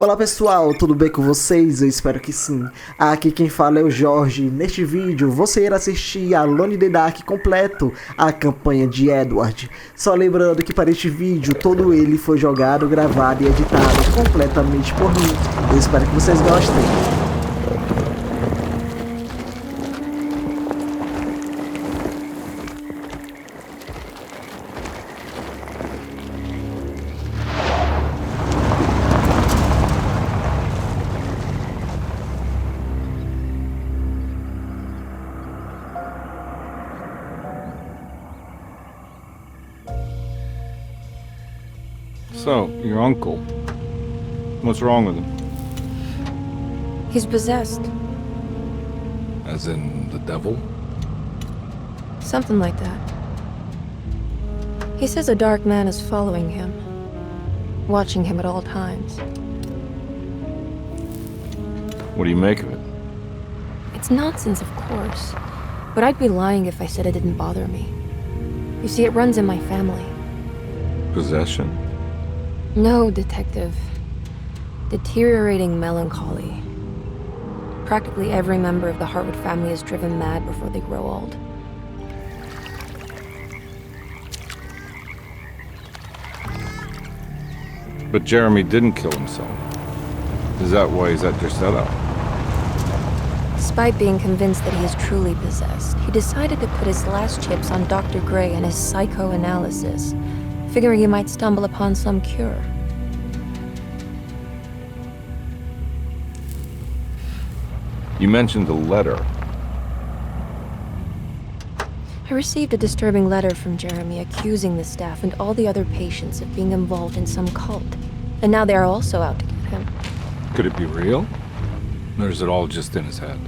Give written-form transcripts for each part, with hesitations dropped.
Olá pessoal, tudo bem com vocês? Eu espero que sim. Aqui quem fala é o Jorge. Neste vídeo você irá assistir a Alone in the Dark completo, a campanha de Edward. Só lembrando que para este vídeo todo ele foi jogado, gravado e editado completamente por mim. Eu espero que vocês gostem. So, your uncle. What's wrong with him? He's possessed. As in the devil? Something like that. He says a dark man is following him, watching him at all times. What do you make of it? It's nonsense, of course, but I'd be lying if I said it didn't bother me. You see, it runs in my family. Possession? No, detective. Deteriorating melancholy. Practically every member of the Hartwood family is driven mad before they grow old. But Jeremy didn't kill himself. Is that why he's at Derceto? Despite being convinced that he is truly possessed, he decided to put his last chips on Dr. Gray and his psychoanalysis, figuring he might stumble upon some cure. You mentioned a letter. I received a disturbing letter from Jeremy accusing the staff and all the other patients of being involved in some cult. And now they are also out to get him. Could it be real? Or is it all just in his head?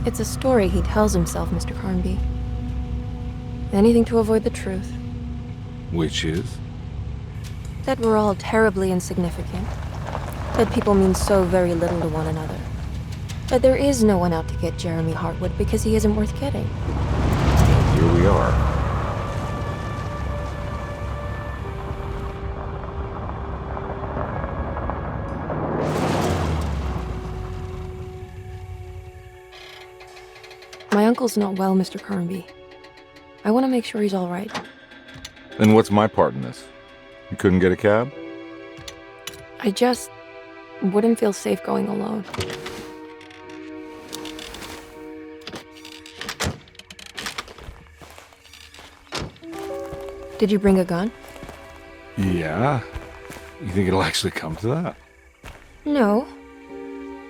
It's a story he tells himself, Mr. Carnby. Anything to avoid the truth. Which is? That we're all terribly insignificant. That people mean so very little to one another. That there is no one out to get Jeremy Hartwood because he isn't worth getting. Here we are. My uncle's not well, Mr. Carnby. I want to make sure he's all right. Then what's my part in this? You couldn't get a cab? I just wouldn't feel safe going alone. Did you bring a gun? Yeah. You think it'll actually come to that? No.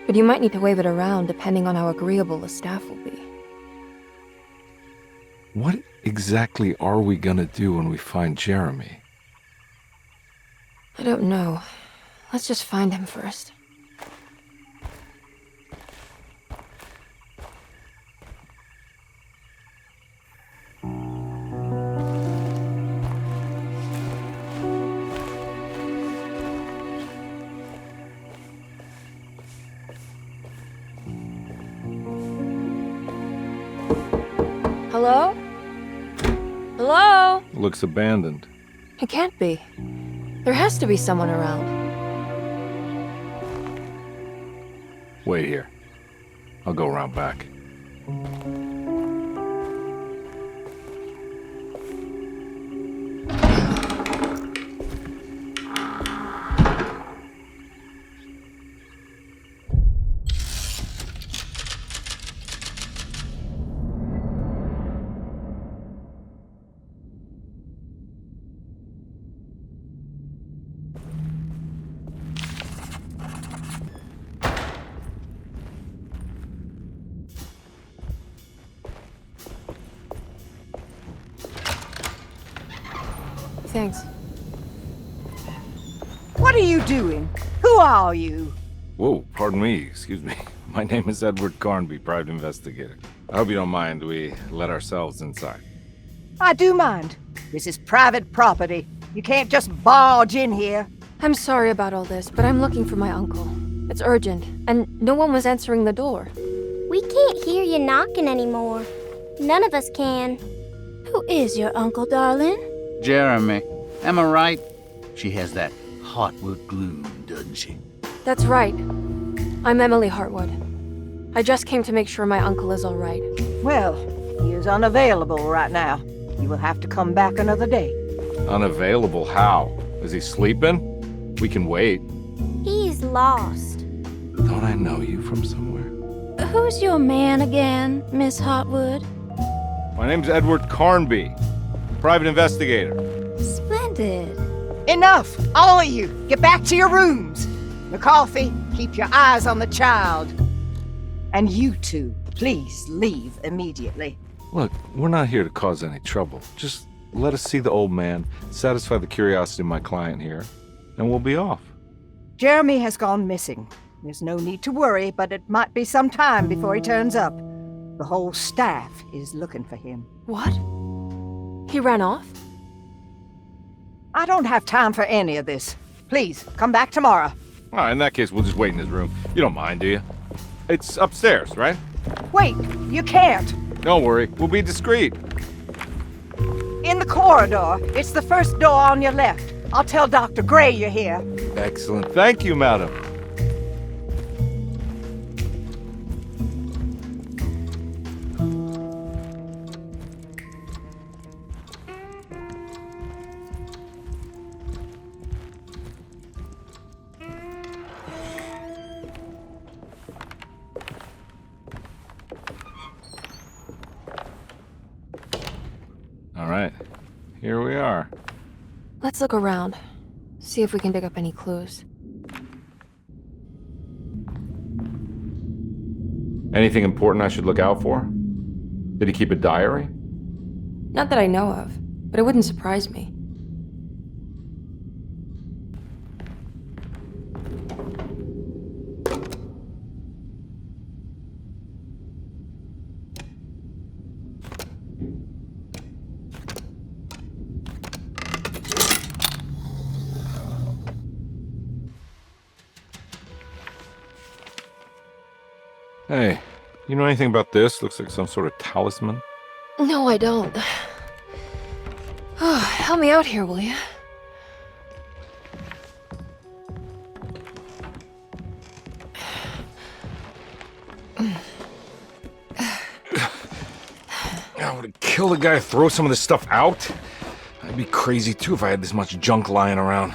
But you might need to wave it around depending on how agreeable the staff will be. What exactly are we gonna do when we find Jeremy? I don't know. Let's just find him first. Hello? Hello? Looks abandoned. It can't be. There has to be someone around. Wait here. I'll go around back. Thanks. What are you doing? Who are you? Whoa, pardon me, excuse me. My name is Edward Carnby, private investigator. I hope you don't mind we let ourselves inside. I do mind. This is private property. You can't just barge in here. I'm sorry about all this, but I'm looking for my uncle. It's urgent, and no one was answering the door. We can't hear you knocking anymore. None of us can. Who is your uncle, darling? Jeremy. Am I right? She has that Hartwood gloom, doesn't she? That's right. I'm Emily Hartwood. I just came to make sure my uncle is all right. Well, he is unavailable right now. You will have to come back another day. Unavailable how? Is he sleeping? We can wait. He's lost. Don't I know you from somewhere? Who's your man again, Miss Hartwood? My name's Edward Carnby, private investigator. Splendid. Enough! All of you! Get back to your rooms! McCarthy, keep your eyes on the child. And you two, please leave immediately. Look, we're not here to cause any trouble. Just let us see the old man, satisfy the curiosity of my client here, and we'll be off. Jeremy has gone missing. There's no need to worry, but it might be some time before he turns up. The whole staff is looking for him. What? He ran off? I don't have time for any of this. Please, come back tomorrow. All right, in that case, we'll just wait in his room. You don't mind, do you? It's upstairs, right? Wait, you can't. Don't worry, we'll be discreet. In the corridor. It's the first door on your left. I'll tell Dr. Gray you're here. Excellent. Thank you, madam. All right, here we are. Let's look around. See if we can dig up any clues. Anything important I should look out for? Did he keep a diary? Not that I know of, but it wouldn't surprise me. Hey, you know anything about this? Looks like some sort of talisman. No, I don't. Oh, help me out here, will you? I would have killed a guy to throw some of this stuff out. I'd be crazy too if I had this much junk lying around.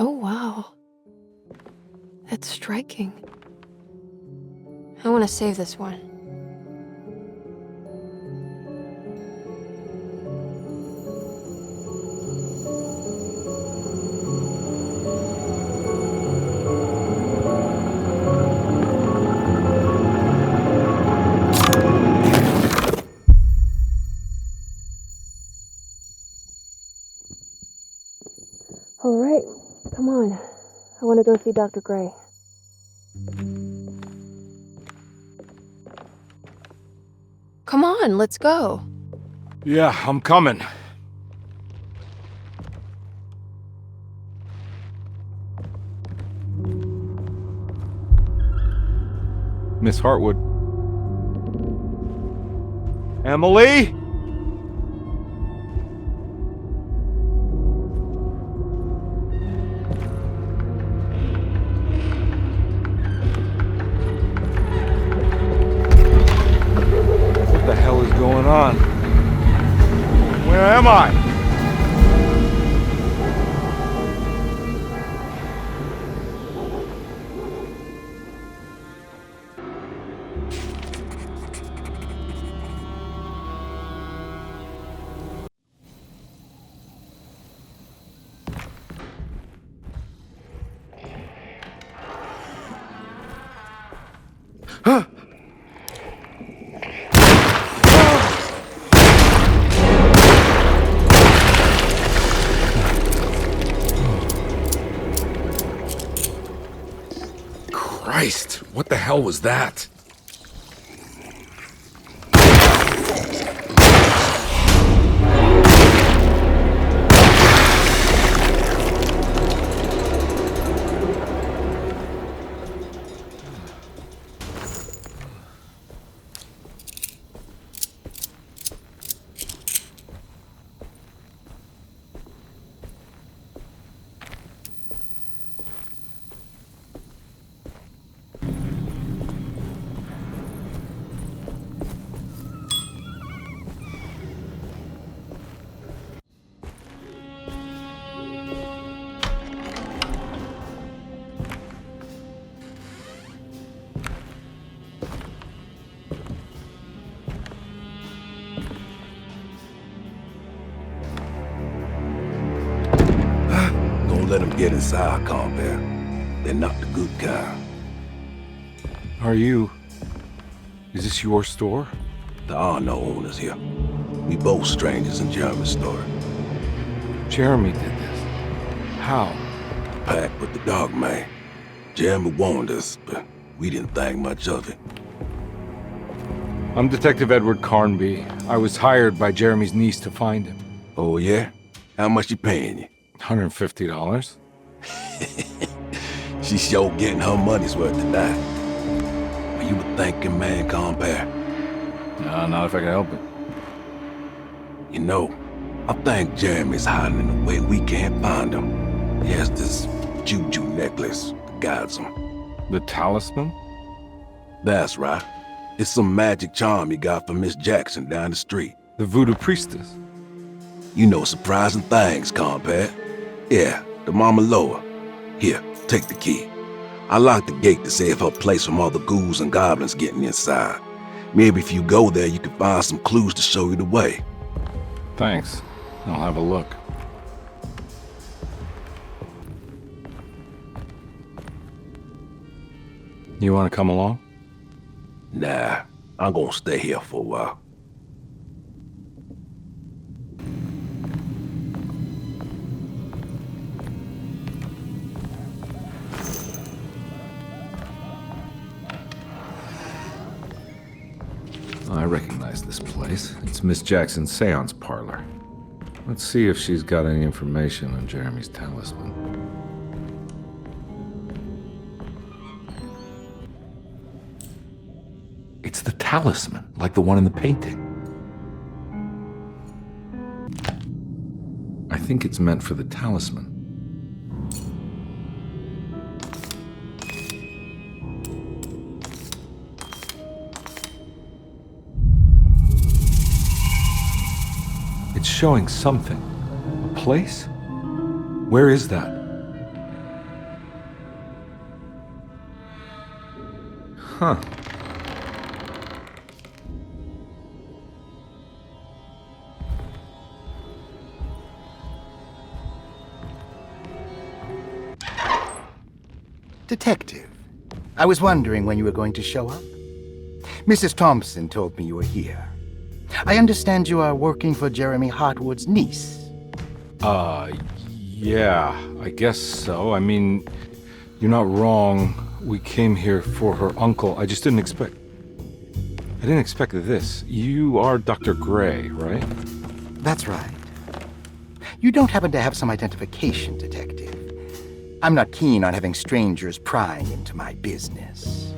Oh, wow. That's striking. I want to save this one. All right, come on. I want to go see Dr. Gray. Come on, let's go. Yeah, I'm coming. Miss Hartwood. Emily? What the hell is going on? Where am I? Christ, what the hell was that? let them get inside, Compare. They're not the good kind. Is this your store? There are no owners here. We both strangers in Jeremy's store. Jeremy did this. How? Pact with the dog man. Jeremy warned us, but we didn't think much of it. I'm Detective Edward Carnby. I was hired by Jeremy's niece to find him. Oh, yeah? How much she paying you? $150. She's sure getting her money's worth tonight. Are you a thinking man, Compare? No, not if I can help it. You know, I think Jeremy's hiding in a way we can't find him. He has this juju necklace that guides him. The talisman? That's right. It's some magic charm you got from Miss Jackson down the street. The voodoo priestess? You know surprising things, Compare. Yeah, the Mama Loa. Here, take the key. I locked the gate to save her place from all the ghouls and goblins getting inside. Maybe if you go there, you can find some clues to show you the way. Thanks. I'll have a look. You want to come along? Nah, I'm gonna stay here for a while. I recognize this place. It's Miss Jackson's seance parlor. Let's see if she's got any information on Jeremy's talisman. It's the talisman, like the one in the painting. I think it's meant for the talisman. It's showing something. A place? Where is that? Huh. Detective, I was wondering when you were going to show up. Mrs. Thompson told me you were here. I understand you are working for Jeremy Hartwood's niece. Yeah, I guess so. I mean, you're not wrong. We came here for her uncle. I didn't expect this. You are Dr. Gray, right? That's right. You don't happen to have some identification, Detective. I'm not keen on having strangers prying into my business.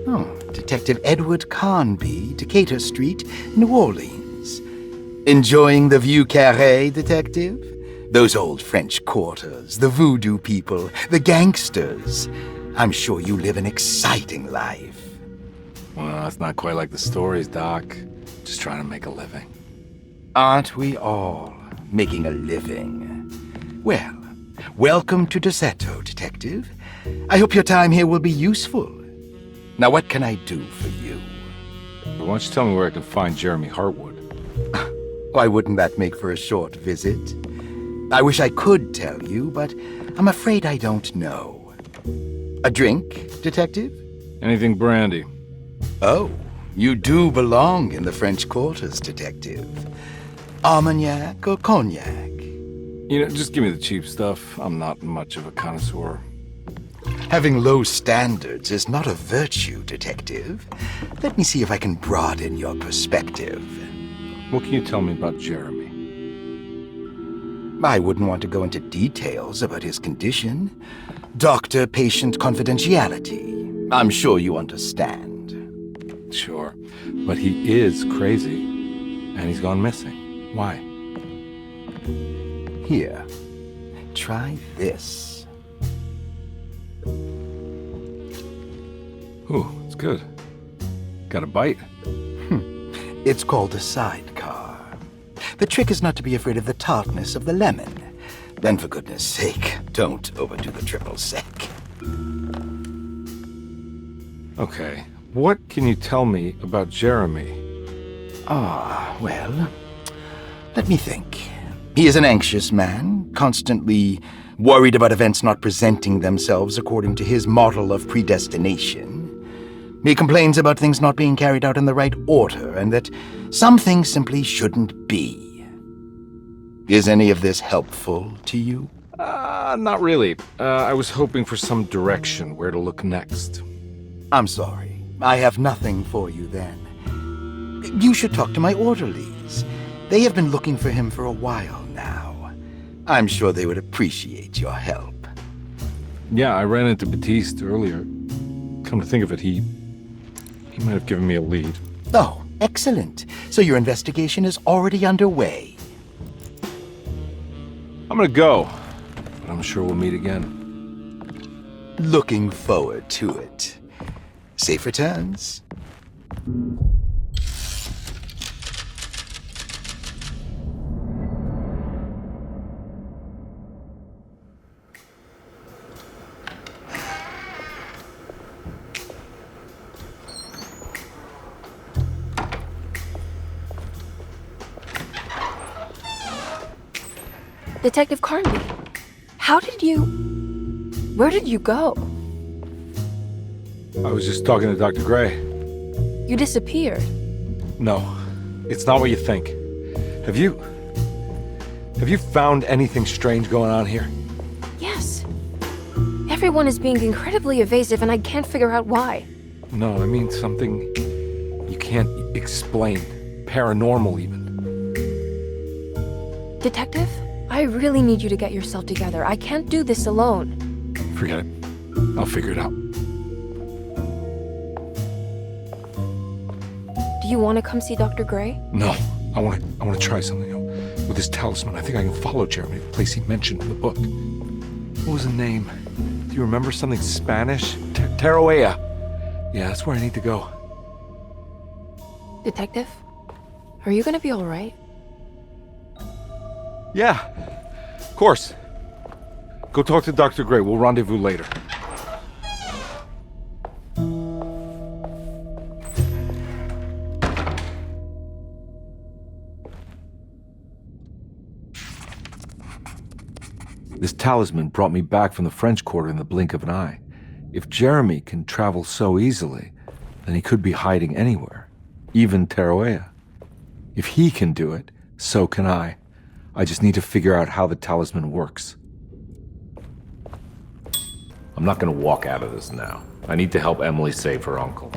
Oh, Detective Edward Carnby, Decatur Street, New Orleans. Enjoying the Vieux Carré, Detective? Those old French quarters, the voodoo people, the gangsters. I'm sure you live an exciting life. Well, it's not quite like the stories, Doc. Just trying to make a living. Aren't we all making a living? Well, welcome to Derceto, Detective. I hope your time here will be useful. Now, what can I do for you? Why don't you tell me where I can find Jeremy Hartwood? Why wouldn't that make for a short visit? I wish I could tell you, but I'm afraid I don't know. A drink, Detective? Anything brandy. Oh, you do belong in the French quarters, Detective. Armagnac or cognac? You know, just give me the cheap stuff. I'm not much of a connoisseur. Having low standards is not a virtue, Detective. Let me see if I can broaden your perspective. What can you tell me about Jeremy? I wouldn't want to go into details about his condition. Doctor-patient confidentiality. I'm sure you understand. Sure, but he is crazy, and he's gone missing. Why? Here, try this. Ooh, it's good. Got a bite? It's called a sidecar. The trick is not to be afraid of the tartness of the lemon. Then, for goodness sake, don't overdo the triple sec. Okay, what can you tell me about Jeremy? Well, let me think. He is an anxious man, constantly worried about events not presenting themselves according to his model of predestination. He complains about things not being carried out in the right order, and that some things simply shouldn't be. Is any of this helpful to you? Not really. I was hoping for some direction where to look next. I'm sorry. I have nothing for you then. You should talk to my orderlies. They have been looking for him for a while now. I'm sure they would appreciate your help. Yeah, I ran into Batiste earlier. Come to think of it, he might have given me a lead. Oh, excellent. So your investigation is already underway. I'm gonna go, but I'm sure we'll meet again. Looking forward to it. Safe returns. Detective Carnby, where did you go? I was just talking to Dr. Gray. You disappeared. No, it's not what you think. Have you found anything strange going on here? Yes. Everyone is being incredibly evasive and I can't figure out why. No, I mean something you can't explain. Paranormal, even. Detective, I really need you to get yourself together. I can't do this alone. Forget it. I'll figure it out. Do you want to come see Dr. Gray? No, I want to try something. With this talisman, I think I can follow Jeremy to the place he mentioned in the book. What was the name? Do you remember something Spanish? Tarawea. Yeah, that's where I need to go. Detective, are you gonna be all right? Yeah, of course. Go talk to Dr. Gray. We'll rendezvous later. This talisman brought me back from the French Quarter in the blink of an eye. If Jeremy can travel so easily, then he could be hiding anywhere, even Tarawea. If he can do it, so can I. I just need to figure out how the talisman works. I'm not gonna walk out of this now. I need to help Emily save her uncle.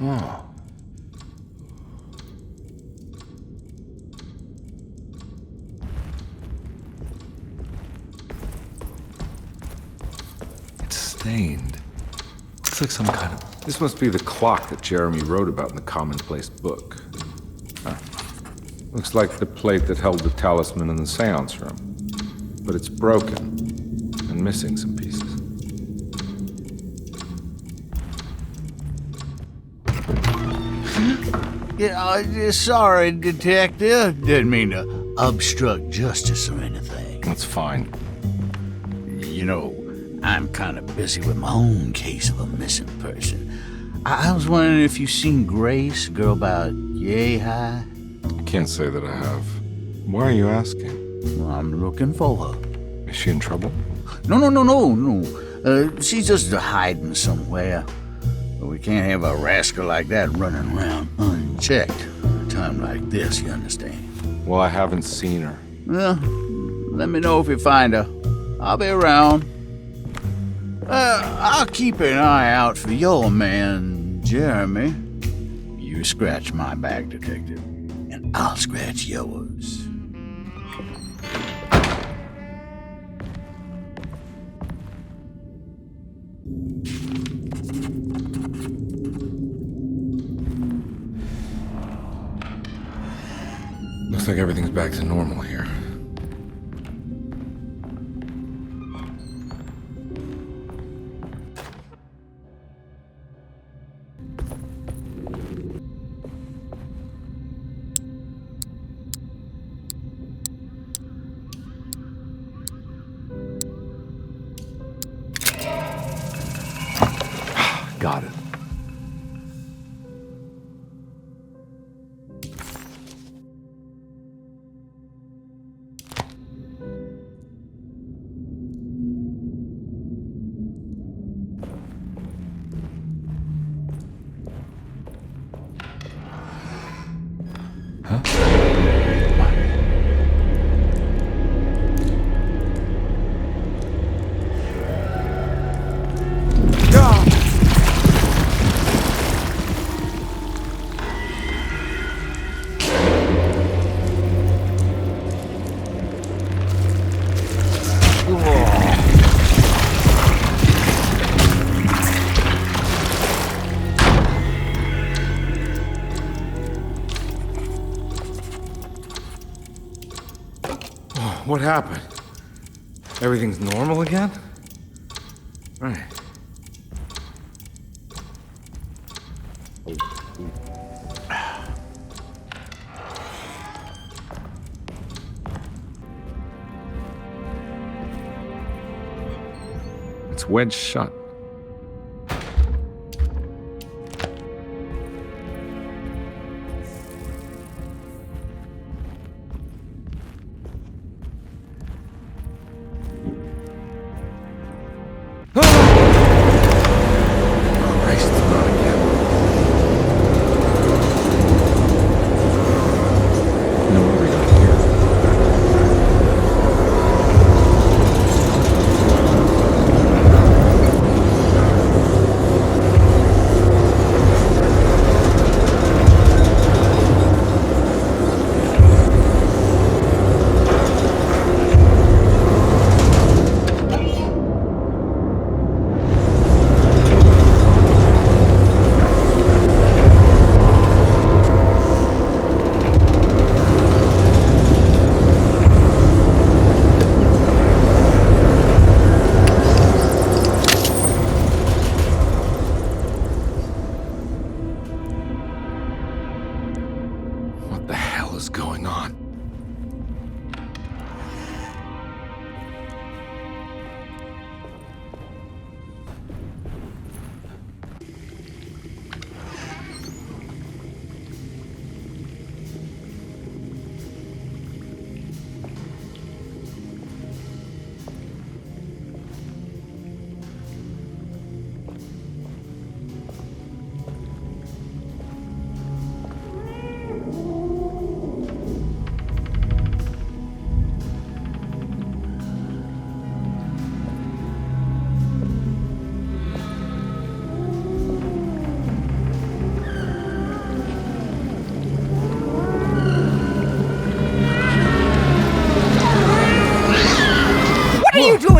Oh. It's stained. Looks like some kind of... This must be the clock that Jeremy wrote about in the commonplace book. Huh. Looks like the plate that held the talisman in the seance room. But it's broken and missing some pieces. Yeah, sorry, Detective. Didn't mean to obstruct justice or anything. That's fine. You know, I'm kind of busy with my own case of a missing person. I was wondering if you've seen Grace, girl about yay high? I can't say that I have. Why are you asking? Well, I'm looking for her. Is she in trouble? No. She's just hiding somewhere. We can't have a rascal like that running around unchecked at a time like this, you understand? Well, I haven't seen her. Well, let me know if you find her. I'll be around. I'll keep an eye out for your man, Jeremy. You scratch my back, Detective, and I'll scratch yours. Looks like everything's back to normal here. Got it. What happened? Everything's normal again? Right. It's wedged shut.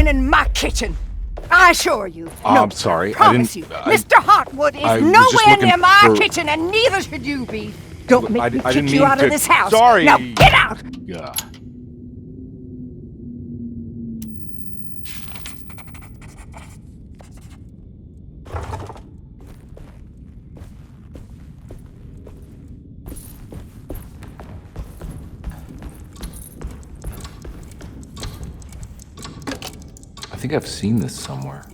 In my kitchen. I assure you. I'm sorry. Promise you. Mr. Hartwood is nowhere near my kitchen, and neither should you be. Don't make me kick you out of this house. Sorry. Now get out! Yeah. I think I've seen this somewhere.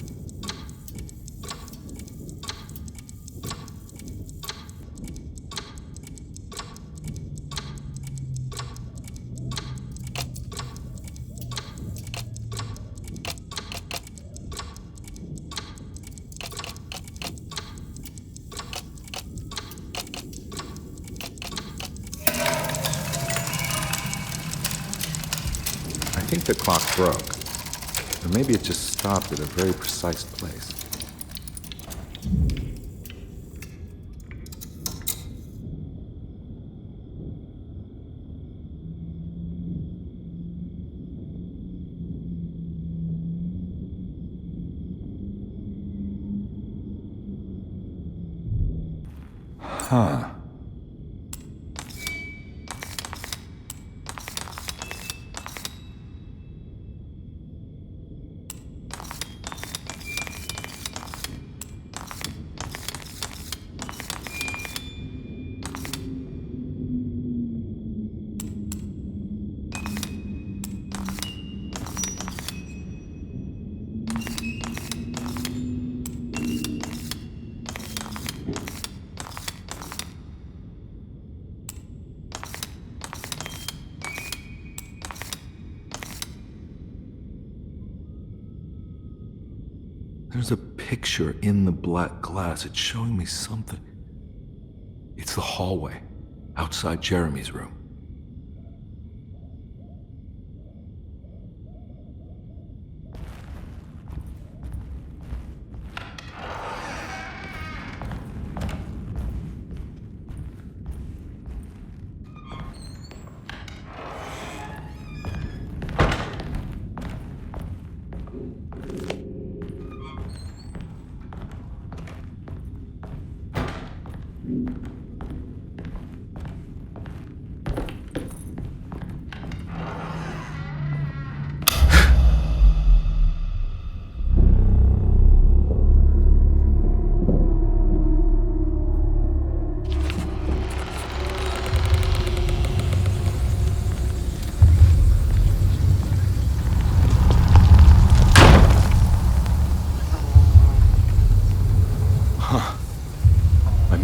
I think the clock broke. Or maybe it just stopped at a very precise place. Huh. There's a picture in the black glass. It's showing me something. It's the hallway outside Jeremy's room.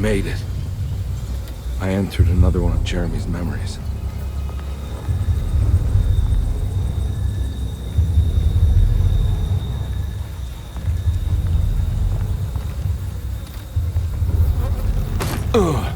made it. I entered another one of Jeremy's memories. Ugh.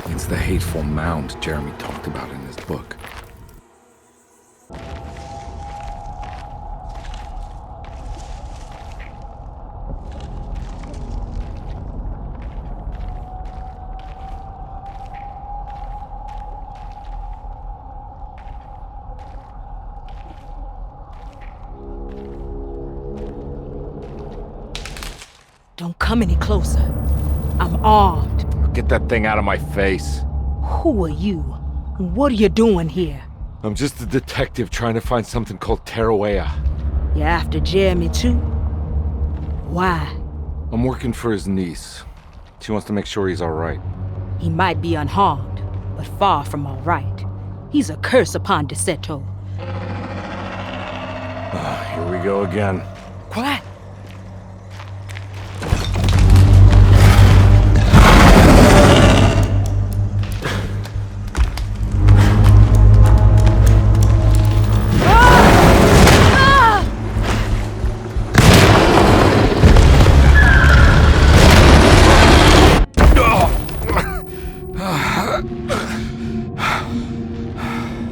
It's the hateful mound Jeremy talked about in his book. Don't come any closer. I'm armed. Get that thing out of my face. Who are you? And what are you doing here? I'm just a detective trying to find something called Terawea. You're after Jeremy too? Why? I'm working for his niece. She wants to make sure he's alright. He might be unharmed, but far from alright. He's a curse upon Derceto. Here we go again. Quiet.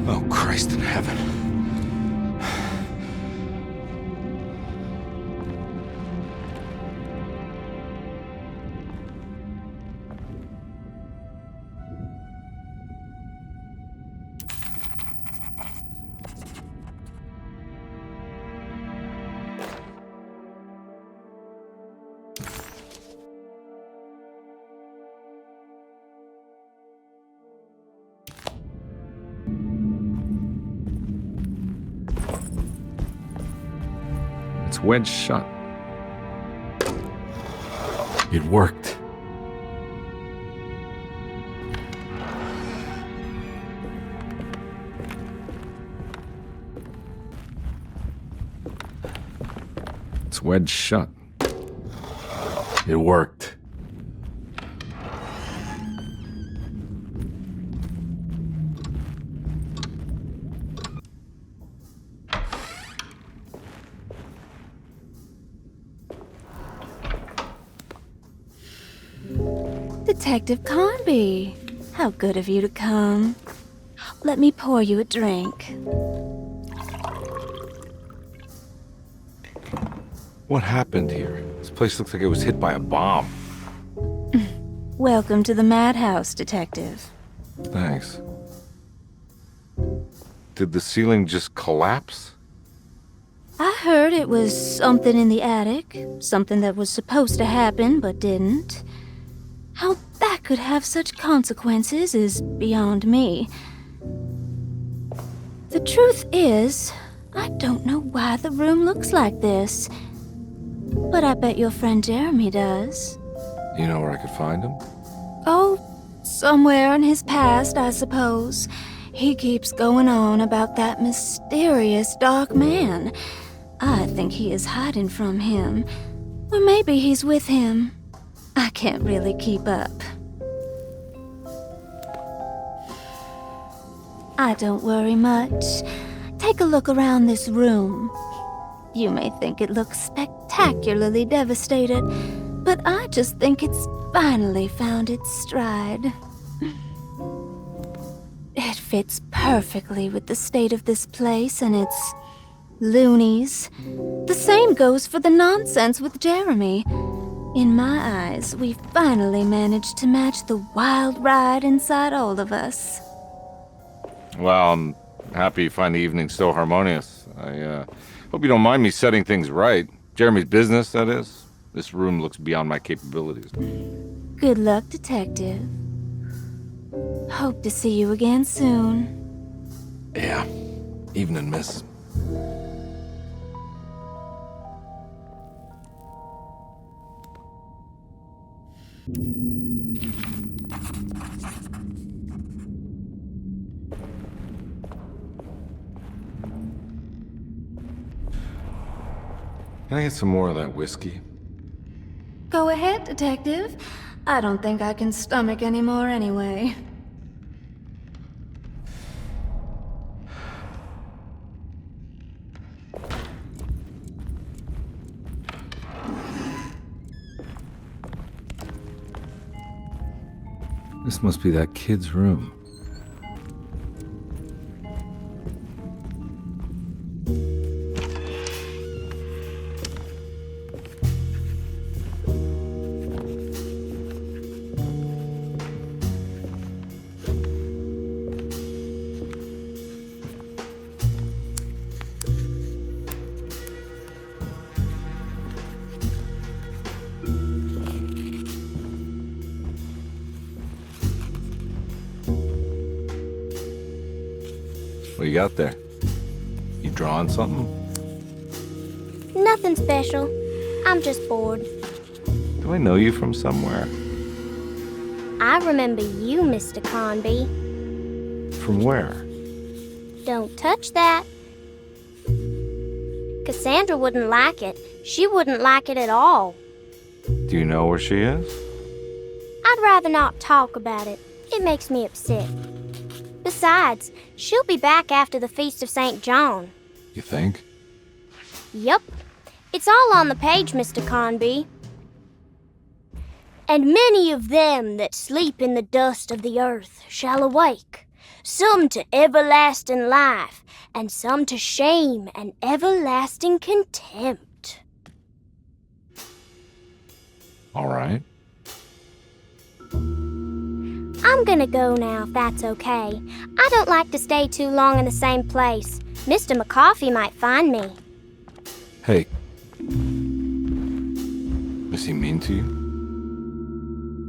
Oh, Christ in heaven. It's wedged shut. It worked. It's wedged shut. It worked. Detective Carnby, how good of you to come. Let me pour you a drink. What happened here? This place looks like it was hit by a bomb. Welcome to the madhouse, Detective. Thanks. Did the ceiling just collapse? I heard it was something in the attic, something that was supposed to happen but didn't. How that could have such consequences is beyond me. The truth is, I don't know why the room looks like this. But I bet your friend Jeremy does. You know where I could find him? Oh, somewhere in his past, I suppose. He keeps going on about that mysterious dark man. I think he is hiding from him. Or maybe he's with him. I can't really keep up. I don't worry much. Take a look around this room. You may think it looks spectacularly devastated, but I just think it's finally found its stride. It fits perfectly with the state of this place and its loonies. The same goes for the nonsense with Jeremy. In my eyes, we finally managed to match the wild ride inside all of us. Well, I'm happy you find the evening so harmonious. I hope you don't mind me setting things right. Jeremy's business, that is. This room looks beyond my capabilities. Good luck, Detective. Hope to see you again soon. Yeah. Evening, miss. Can I get some more of that whiskey? Go ahead, Detective. I don't think I can stomach any more anyway. This must be that kid's room. What you got there? You drawing something? Nothing special. I'm just bored. Do I know you from somewhere? I remember you, Mr. Carnby. From where? Don't touch that. Cassandra wouldn't like it. She wouldn't like it at all. Do you know where she is? I'd rather not talk about it. It makes me upset. Besides, she'll be back after the Feast of St. John. You think? Yup. It's all on the page, Mr. Carnby. And many of them that sleep in the dust of the earth shall awake, some to everlasting life, and some to shame and everlasting contempt. All right. I'm gonna go now, if that's okay. I don't like to stay too long in the same place. Mr. McCoffey might find me. Hey. Is he mean to you?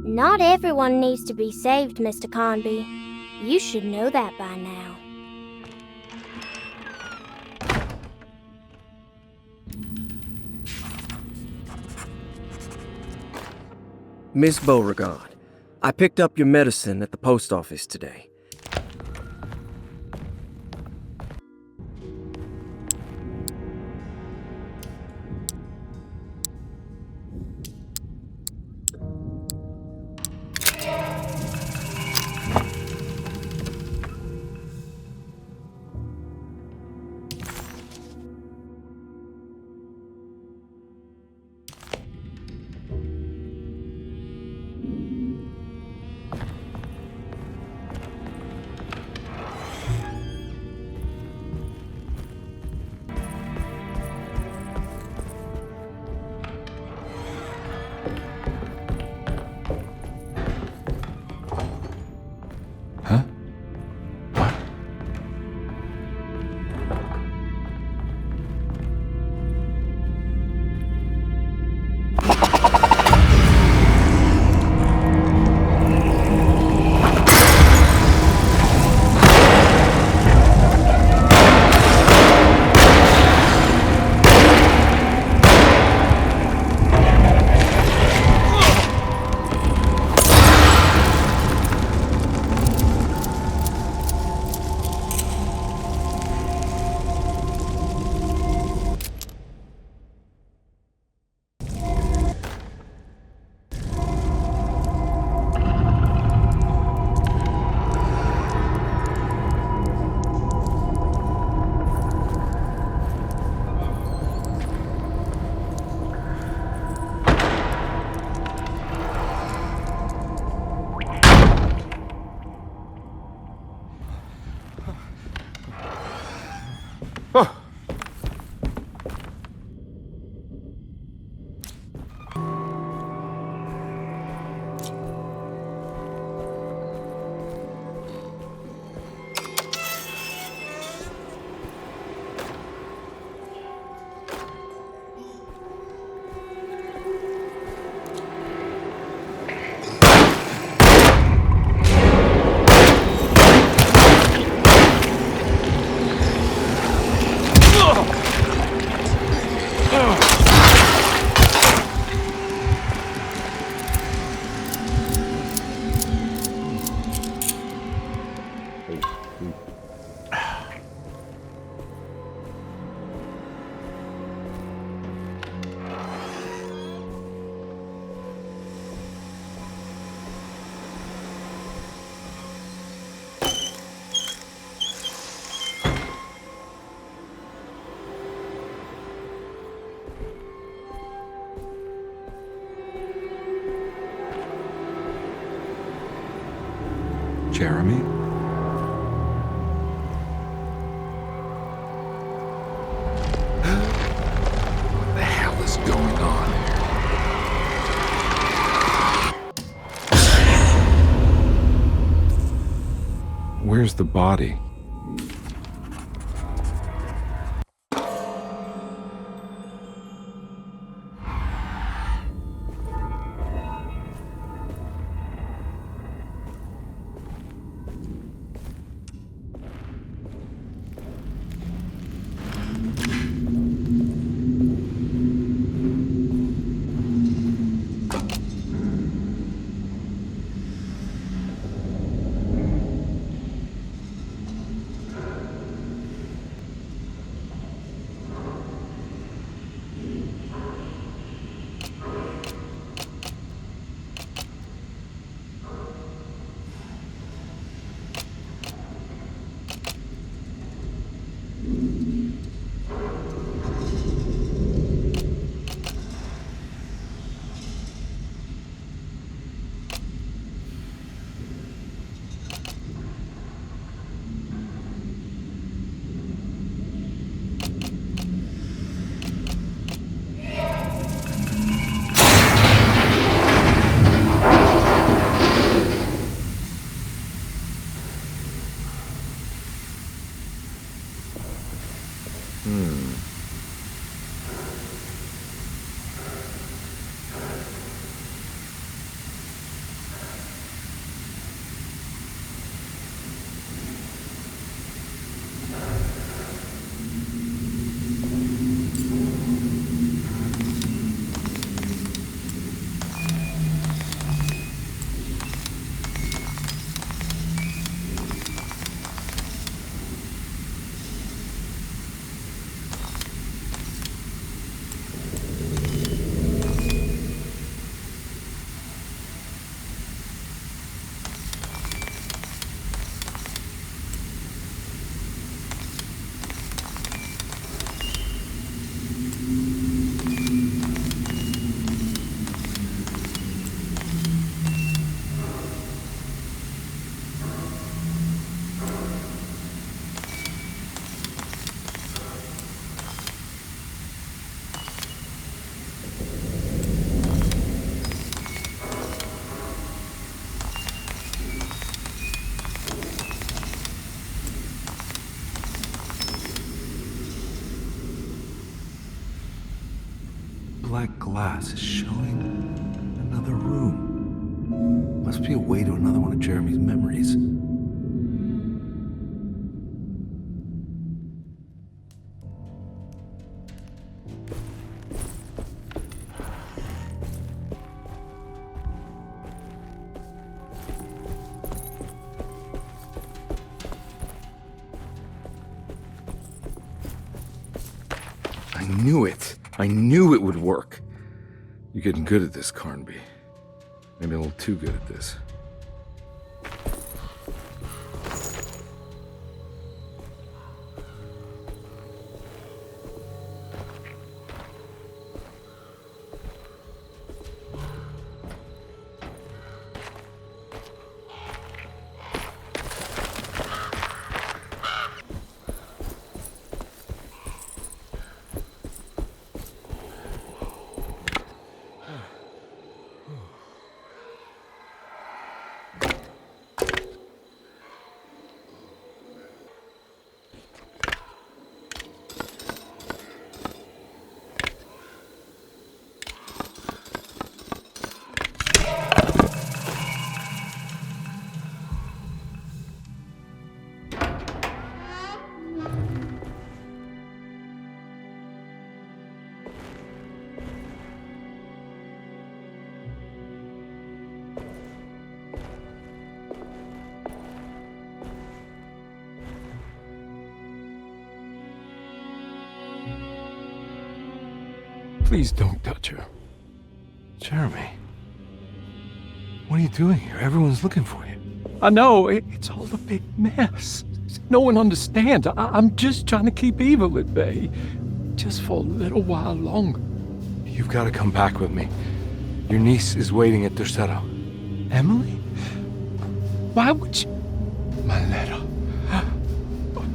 Not everyone needs to be saved, Mr. Carnby. You should know that by now. Miss Beauregard, I picked up your medicine at the post office today. Jeremy? What the hell is going on here? Where's the body? Black glass is showing another room. Must be a way to another one of Jeremy's memories. I knew it would work. You're getting good at this, Carnby. Maybe a little too good at this. Please don't touch her. Jeremy, what are you doing here? Everyone's looking for you. I know, it's all a big mess. No one understands. I'm just trying to keep evil at bay. Just for a little while longer. You've got to come back with me. Your niece is waiting at Derceto. Emily? Why would she... My letter.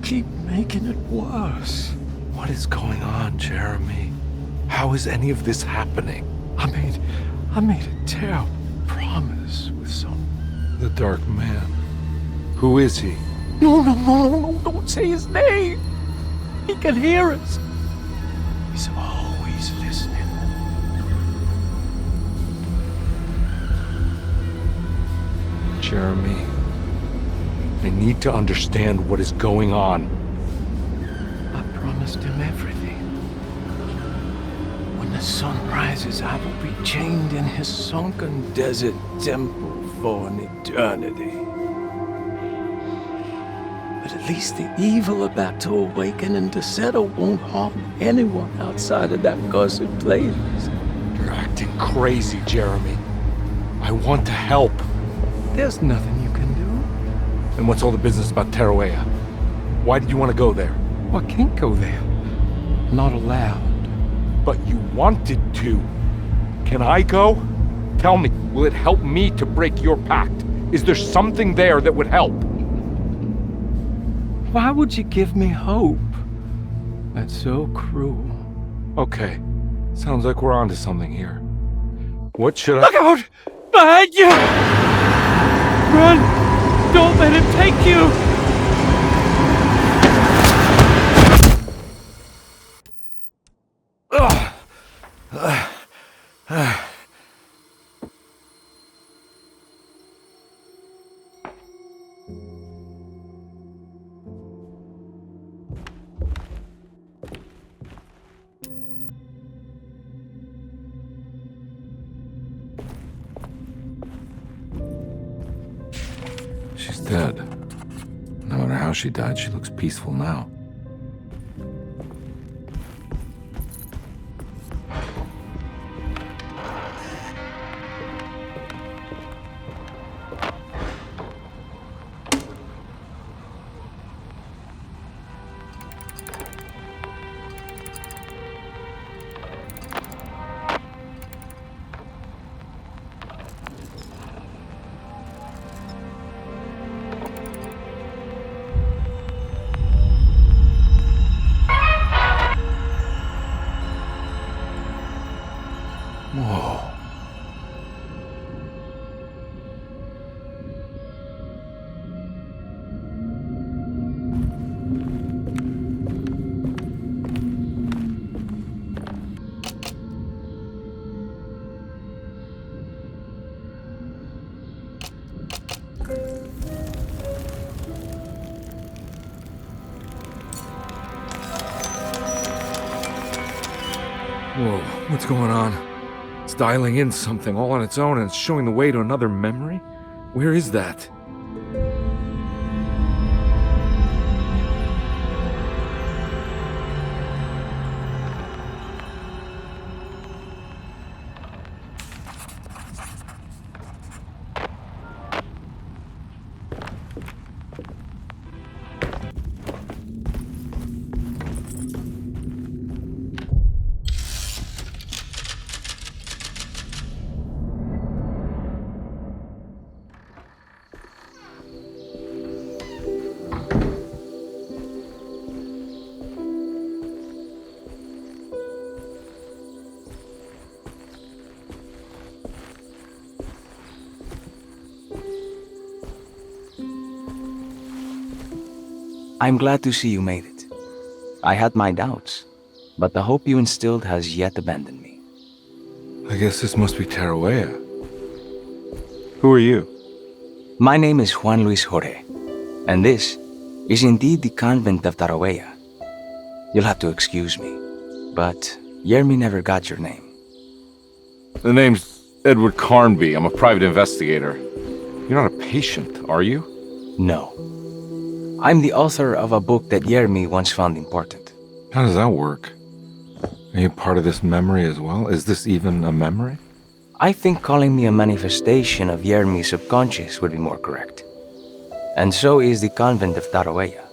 Keep making it worse. What is going on, Jeremy? How is any of this happening? I made a terrible promise with The Dark Man. Who is he? No, don't say his name. He can hear us. He's always listening. Jeremy, I need to understand what is going on. I promised him everything. When the sun rises, I will be chained in his sunken desert temple for an eternity. But at least the evil about to awaken in Derceto won't harm anyone outside of that cursed place. You're acting crazy, Jeremy. I want to help. There's nothing you can do. And what's all the business about Tarawea? Why did you want to go there? Well, I can't go there. Not allowed. But you wanted to. Can I go? Tell me, will it help me to break your pact? Is there something there that would help? Why would you give me hope? That's so cruel. Okay, sounds like we're onto something here. What should I— Look out! Behind you! Run! Don't let him take you! She's dead. No matter how she died, she looks peaceful now. Whoa. Whoa, what's going on? It's dialing in something all on its own and it's showing the way to another memory? Where is that? I'm glad to see you made it. I had my doubts, but the hope you instilled has yet abandoned me. I guess this must be Tarawea. Who are you? My name is Juan Luis Jorge, and this is indeed the convent of Tarawea. You'll have to excuse me, but Jeremy never got your name. The name's Edward Carnby. I'm a private investigator. You're not a patient, are you? No. I'm the author of a book that Jeremy once found important. How does that work? Are you part of this memory as well? Is this even a memory? I think calling me a manifestation of Jeremy's subconscious would be more correct. And so is the convent of Tarawea.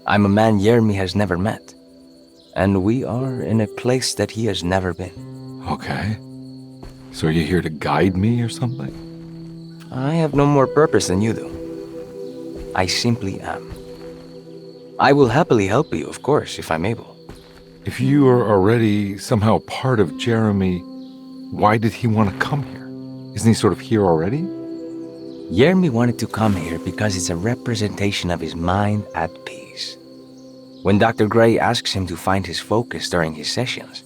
I'm a man Jeremy has never met, and we are in a place that he has never been. Okay. So are you here to guide me or something? I have no more purpose than you do. I simply am. I will happily help you, of course, if I'm able. If you are already somehow part of Jeremy, why did he want to come here? Isn't he sort of here already? Jeremy wanted to come here because it's a representation of his mind at peace. When Dr. Gray asks him to find his focus during his sessions,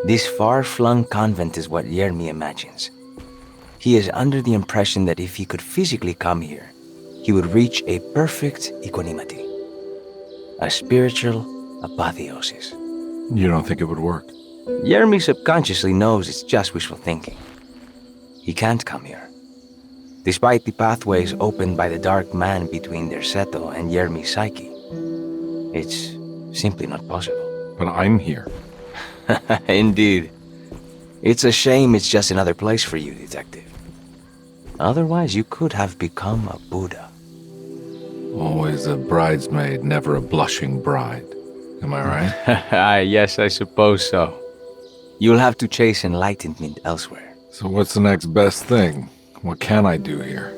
this far-flung convent is what Jeremy imagines. He is under the impression that if he could physically come here, he would reach a perfect equanimity, a spiritual apotheosis. You don't think it would work? Jeremy subconsciously knows it's just wishful thinking. He can't come here. Despite the pathways opened by the dark man between Derceto and Jeremy's psyche, it's simply not possible. But I'm here. Indeed. It's a shame it's just another place for you, Detective. Otherwise, you could have become a Buddha. Always a bridesmaid, never a blushing bride. Am I right? Yes, I suppose so. You'll have to chase enlightenment elsewhere. So what's the next best thing? What can I do here?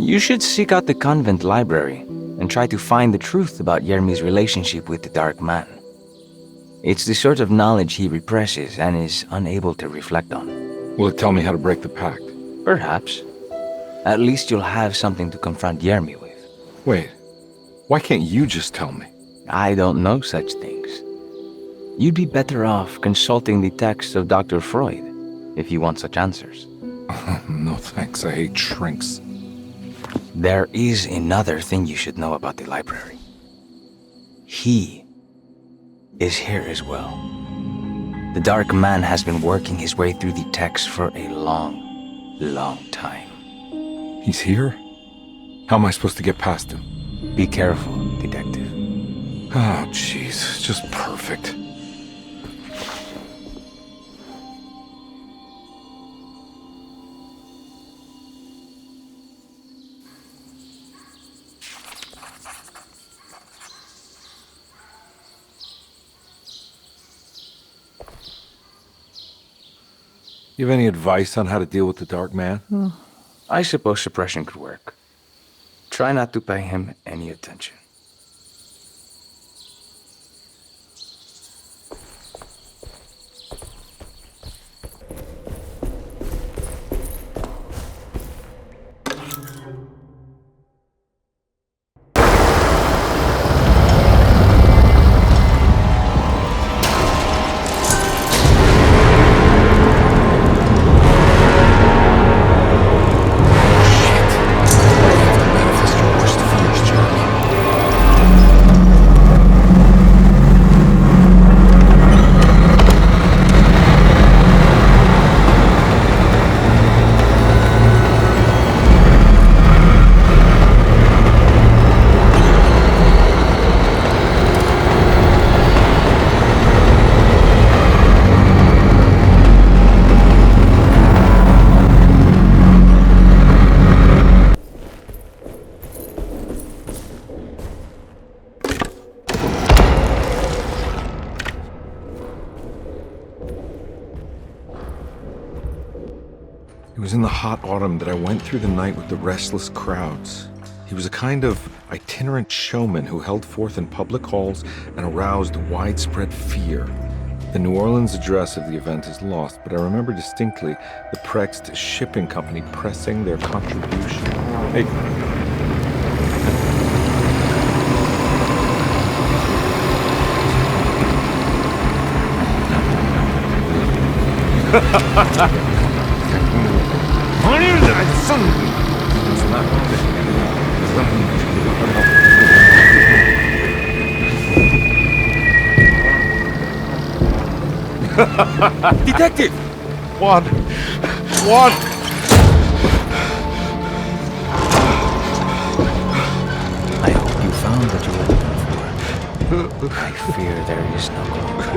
You should seek out the convent library and try to find the truth about Jeremy's relationship with the Dark Man. It's the sort of knowledge he represses and is unable to reflect on. Will it tell me how to break the pact? Perhaps. At least you'll have something to confront Jeremy with. Wait, why can't you just tell me? I don't know such things. You'd be better off consulting the texts of Dr. Freud if you want such answers. No thanks, I hate shrinks. There is another thing you should know about the library. He is here as well. The Dark Man has been working his way through the texts for a long, long time. He's here? How am I supposed to get past him? Be careful, Detective. Oh, jeez, just perfect. You have any advice on how to deal with the Dark Man? I suppose suppression could work. Try not to pay him any attention. It was in the hot autumn that I went through the night with the restless crowds. He was a kind of itinerant showman who held forth in public halls and aroused widespread fear. The New Orleans address of the event is lost, but I remember distinctly the Prext Shipping Company pressing their contribution. Hey. Detective! Juan! I hope you found what you were looking for. I fear there is no going back.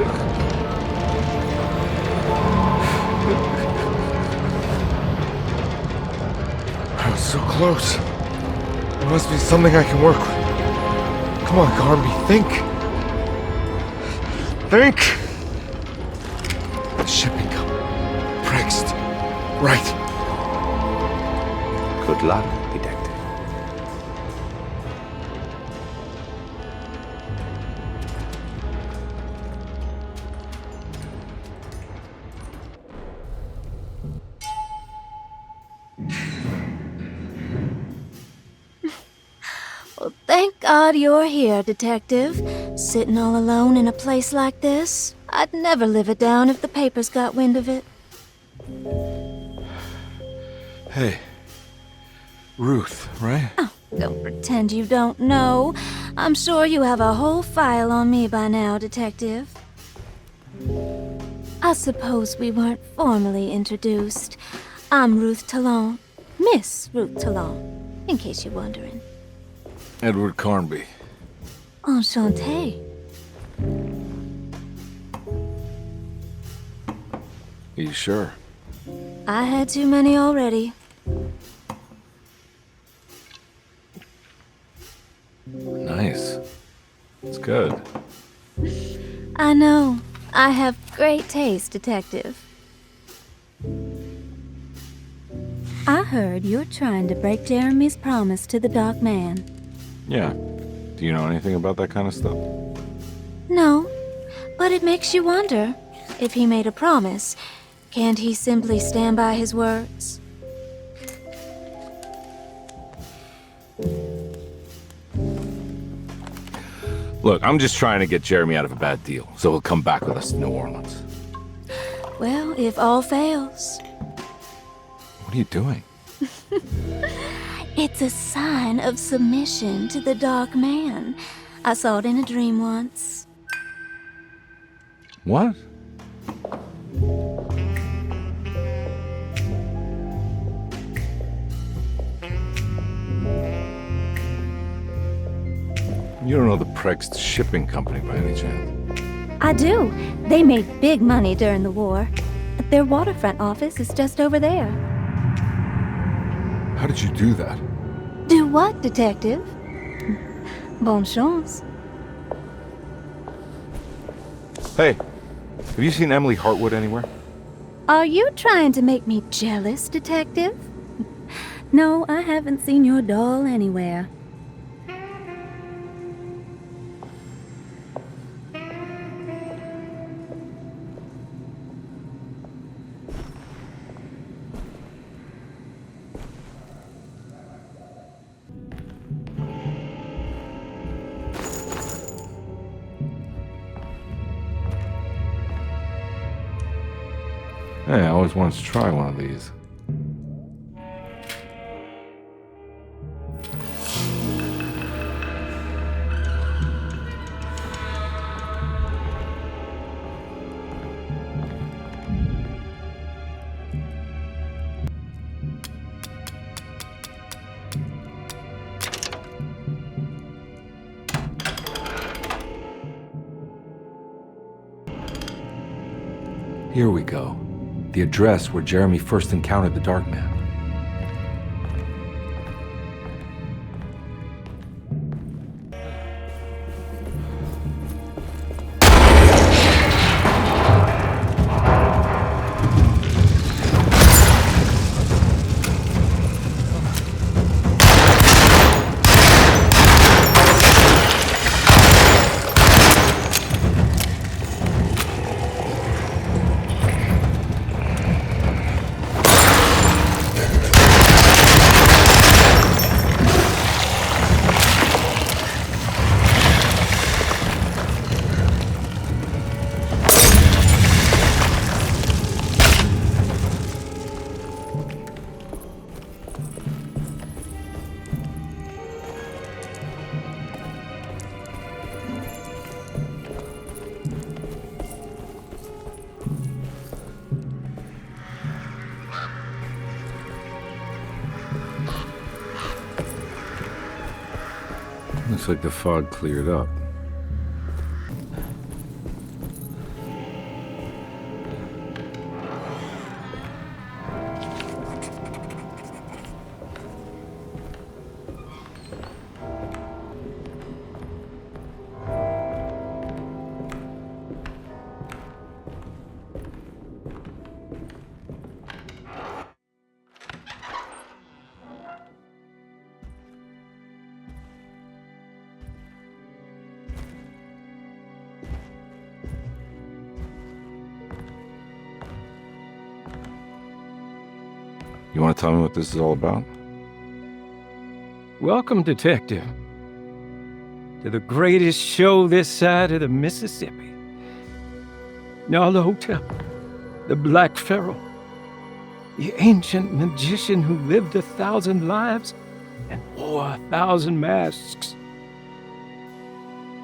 I was so close. There must be something I can work with. Come on, Carnby, think! Think! The shipping company. Prext. Right. Good luck, Detective. Well, thank God you're here, Detective. Sitting all alone in a place like this, I'd never live it down if the papers got wind of it. Hey. Ruth, right? Oh, don't pretend you don't know. I'm sure you have a whole file on me by now, Detective. I suppose we weren't formally introduced. I'm Ruth Talon. Miss Ruth Talon, in case you're wondering. Edward Carnby. Enchanté. You sure? I had too many already. Nice. It's good. I know. I have great taste, Detective. I heard you're trying to break Jeremy's promise to the Dark Man. Yeah. Do you know anything about that kind of stuff? No, but it makes you wonder. If he made a promise, can't he simply stand by his words? Look, I'm just trying to get Jeremy out of a bad deal, so he'll come back with us to New Orleans. Well, if all fails. What are you doing? It's a sign of submission to the Dark Man. I saw it in a dream once. What? You don't know the Prext shipping company by any chance? I do. They made big money during the war. Their waterfront office is just over there. How did you do that? Do what, Detective? Bonne chance. Hey, have you seen Emily Hartwood anywhere? Are you trying to make me jealous, Detective? No, I haven't seen your doll anywhere. Hey, I always wanted to try one of these. Here we go. The address where Jeremy first encountered the Dark Man. Looks like the fog cleared up. You want to tell me what this is all about? Welcome, Detective. to the greatest show this side of the Mississippi. Nyarlathotep, the Black Pharaoh, the ancient magician who lived 1,000 lives and wore 1,000 masks.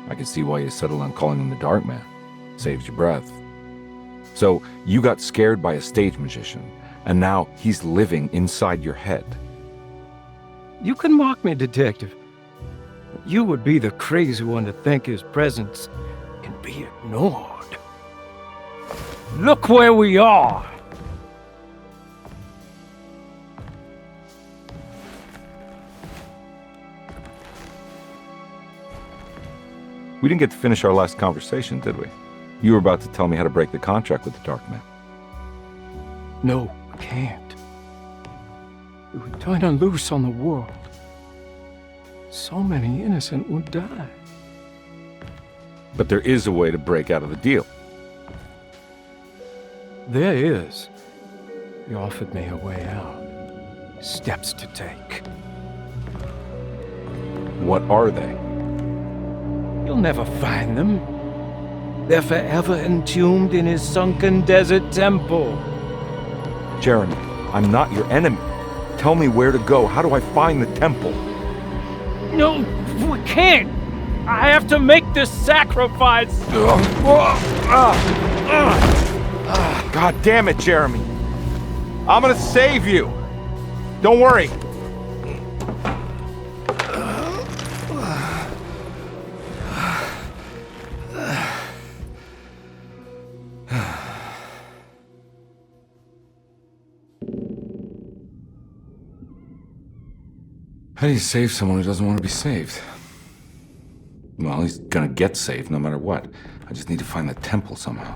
I can see why you settled on calling him the Dark Man. Saves your breath. So, you got scared by a stage magician, and now he's living inside your head. You can mock me, Detective. But you would be the crazy one to think his presence can be ignored. Look where we are! We didn't get to finish our last conversation, did we? You were about to tell me how to break the contract with the Dark Man. No, I can't. We would turn her loose on the world. So many innocent would die. But there is a way to break out of the deal. There is. You offered me a way out. Steps to take. What are they? You'll never find them. They're forever entombed in his sunken desert temple. Jeremy, I'm not your enemy. Tell me where to go. How do I find the temple? No, we can't. I have to make this sacrifice. God damn it, Jeremy. I'm gonna save you. Don't worry. How do you save someone who doesn't want to be saved? Well, he's gonna get saved no matter what. I just need to find the temple somehow.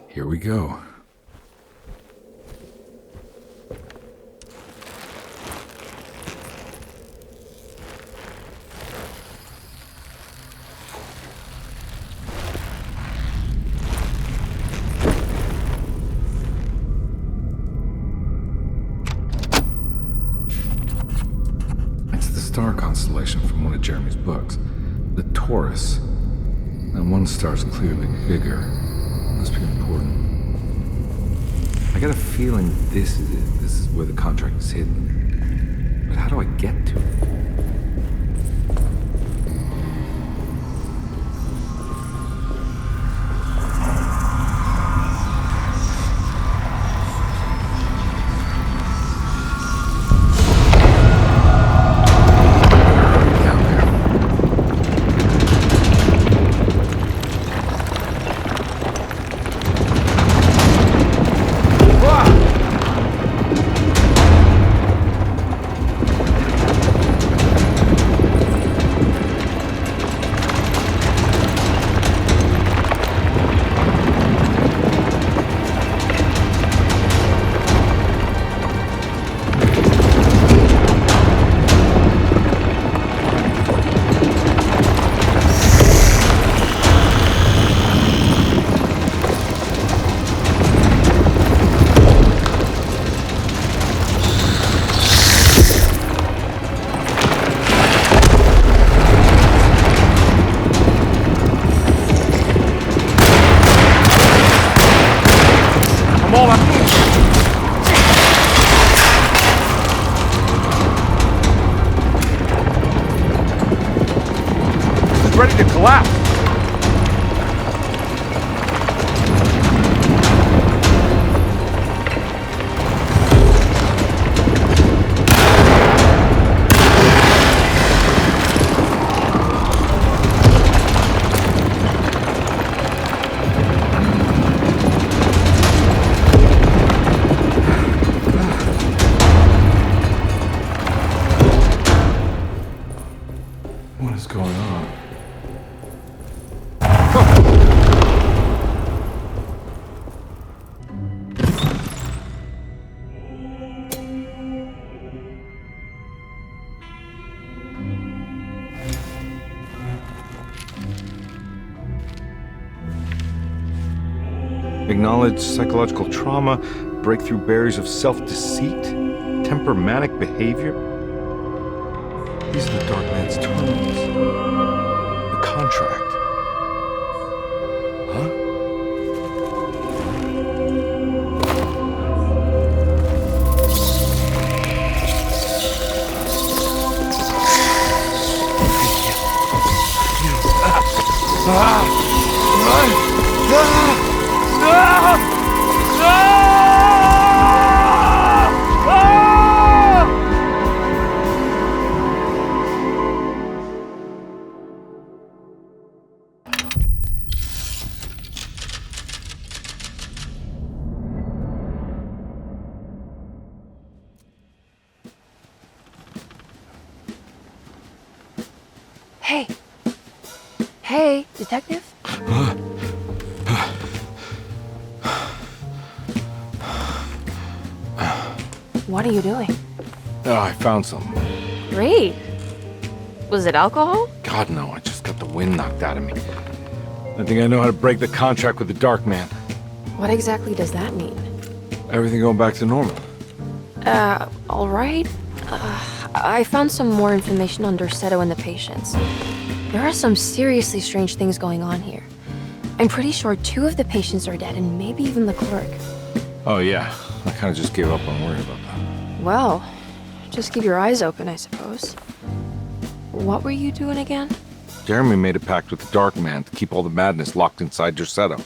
Here we go. It's the star constellation from one of Jeremy's books. The Taurus. That one star's clearly bigger. Must be important. I got a feeling this is it. This is where the contract is hidden. But how do I get to it? Acknowledge psychological trauma, break through barriers of self-deceit, temper manic behavior. These are the Dark Man's terms. The contract. Huh? Hey. Hey, detective? What are you doing? Oh, I found some. Great. Was it alcohol? God, no, I just got the wind knocked out of me. I think I know how to break the contract with the Dark Man. What exactly does that mean? Everything going back to normal. All right. I found some more information on Derceto and the patients. There are some seriously strange things going on here. I'm pretty sure 2 of the patients are dead, and maybe even the clerk. Oh, yeah. I kind of just gave up on worrying about that. Well, just keep your eyes open, I suppose. What were you doing again? Jeremy made a pact with the Dark Man to keep all the madness locked inside Derceto.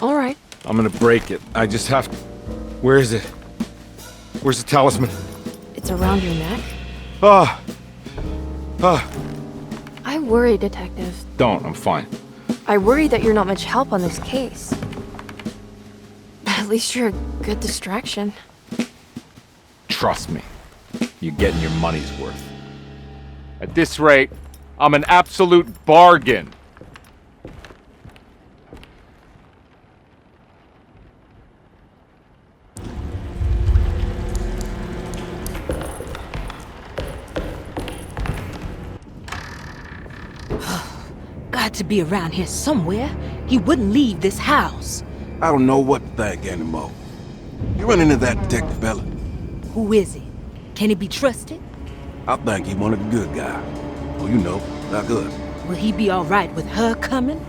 All right. I'm gonna break it. I just have to... Where is it? Where's the talisman? It's around your neck? I worry, Detective. Don't, I'm fine. I worry that you're not much help on this case. At least you're a good distraction. Trust me. You're getting your money's worth. At this rate, I'm an absolute bargain. Got to be around here somewhere. He wouldn't leave this house. I don't know what to think anymore. You run into that detective fella? Who is he? Can he be trusted? I think he one of the good guys. Oh, you know, like us. Will he be all right with her coming?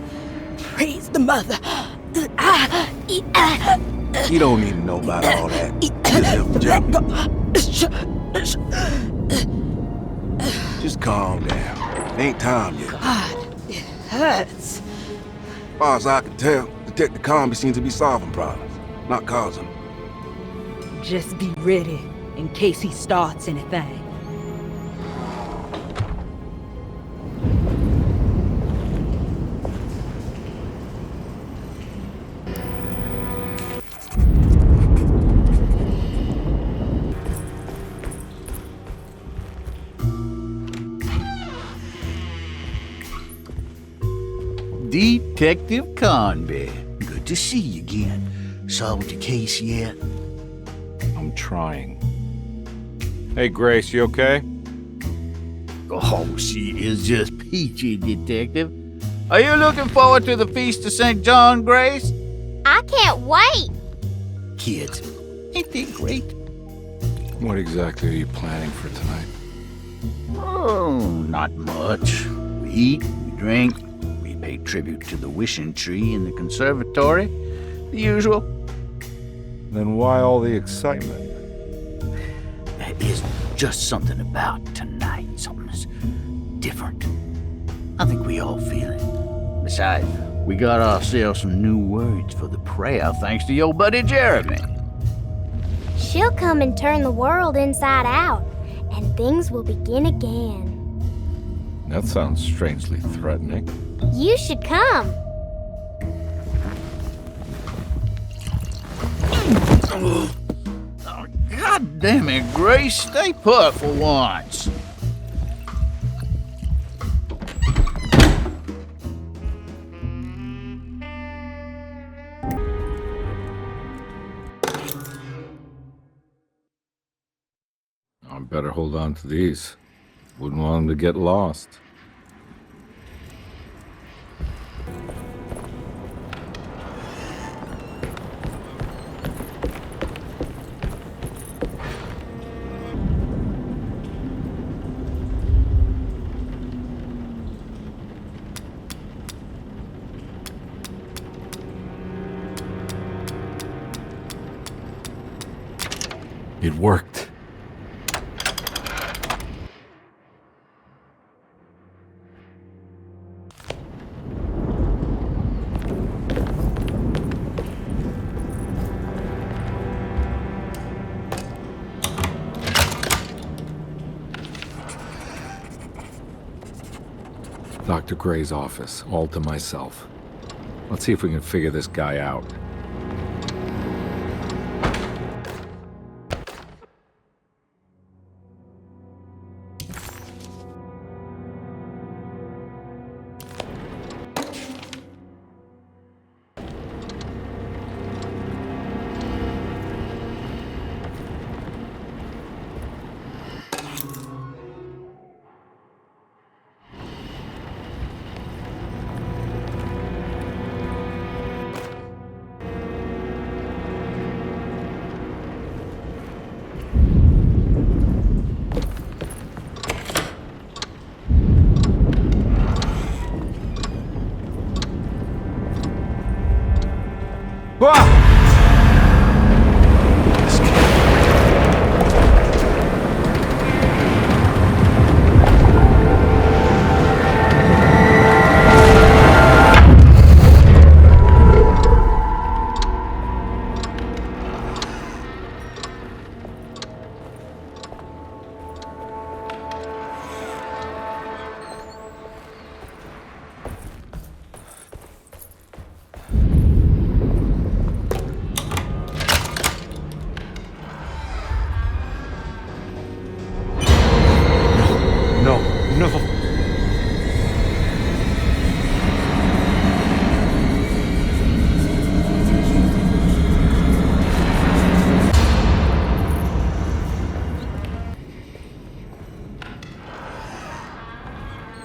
Praise the mother. He don't need to know about all that. Just calm down. Ain't time yet. God, it hurts. As far as I can tell, Detective Carnby seems to be solving problems, not causing them. Just be ready in case he starts anything. Detective Carnby. Good to see you again. Solved your case yet? I'm trying. Hey, Grace, you okay? Oh, she is just peachy, Detective. Are you looking forward to the Feast of St. John, Grace? I can't wait. Kids, ain't they great? What exactly are you planning for tonight? Oh, not much. We eat, we drink, we pay tribute to the wishing tree in the conservatory. The usual. Then why all the excitement? There is just something about tonight. Something's different. I think we all feel it. Besides, we got ourselves some new words for the prayer thanks to your buddy Jeremy. She'll come and turn the world inside out, and things will begin again. That sounds strangely threatening. You should come. God damn it, Grace. Stay put for once. I better hold on to these. Wouldn't want them to get lost. It worked. Dr. Gray's office, all to myself. Let's see if we can figure this guy out.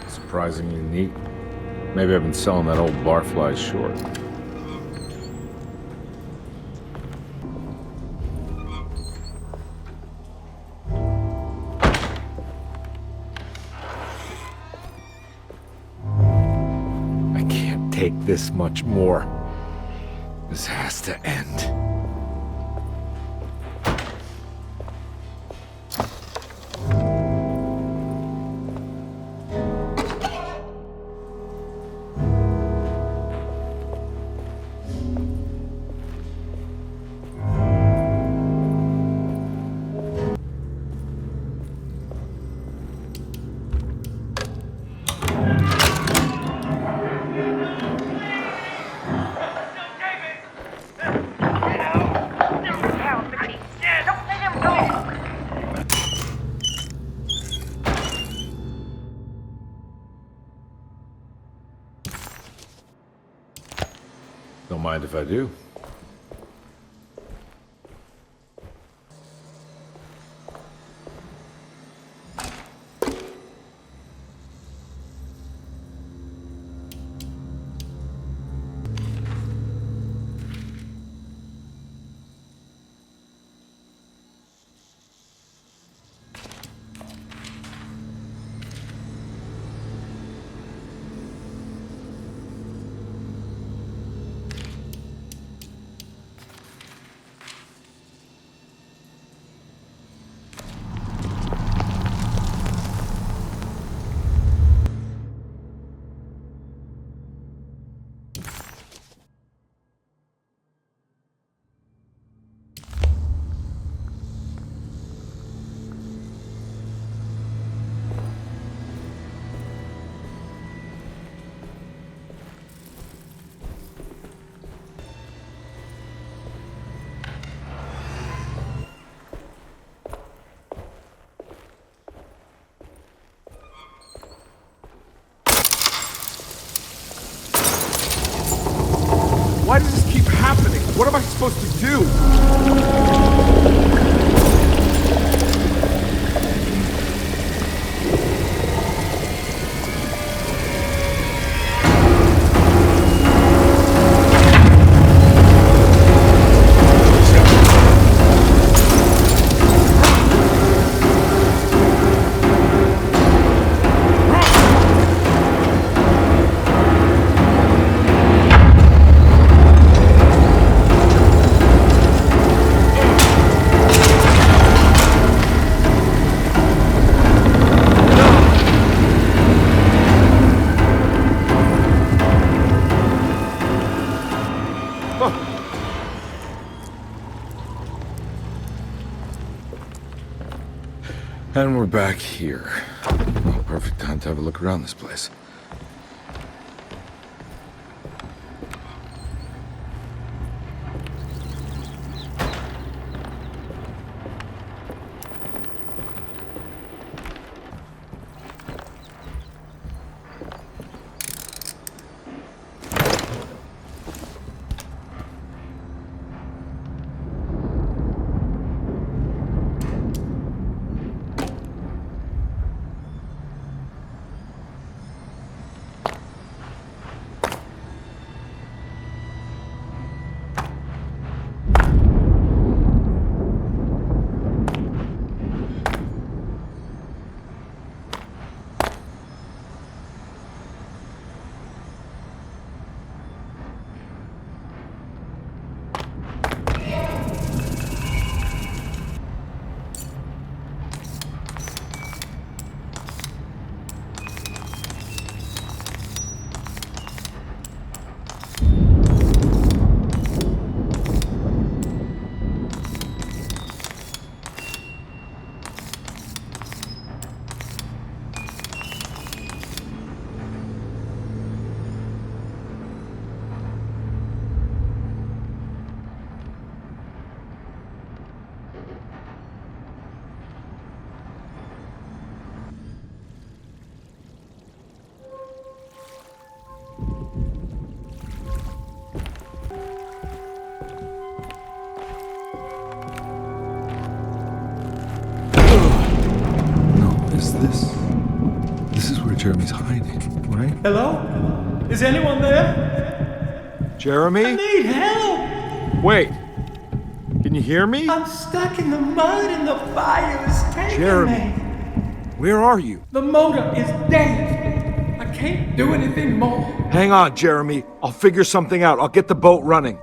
Surprisingly neat. Maybe I've been selling that old barfly short. I can't take this much more. This has to end. Don't mind if I do. Why does this keep happening? What am I supposed to do? And we're back here. Well, perfect time to have a look around this place. This is where Jeremy's hiding, right? Hello? Is anyone there? Jeremy? I need help! Wait. Can you hear me? I'm stuck in the mud and the fire is taking Jeremy, me. where are you? The motor is dead. I can't do anything more. Hang on, Jeremy. I'll figure something out. I'll get the boat running.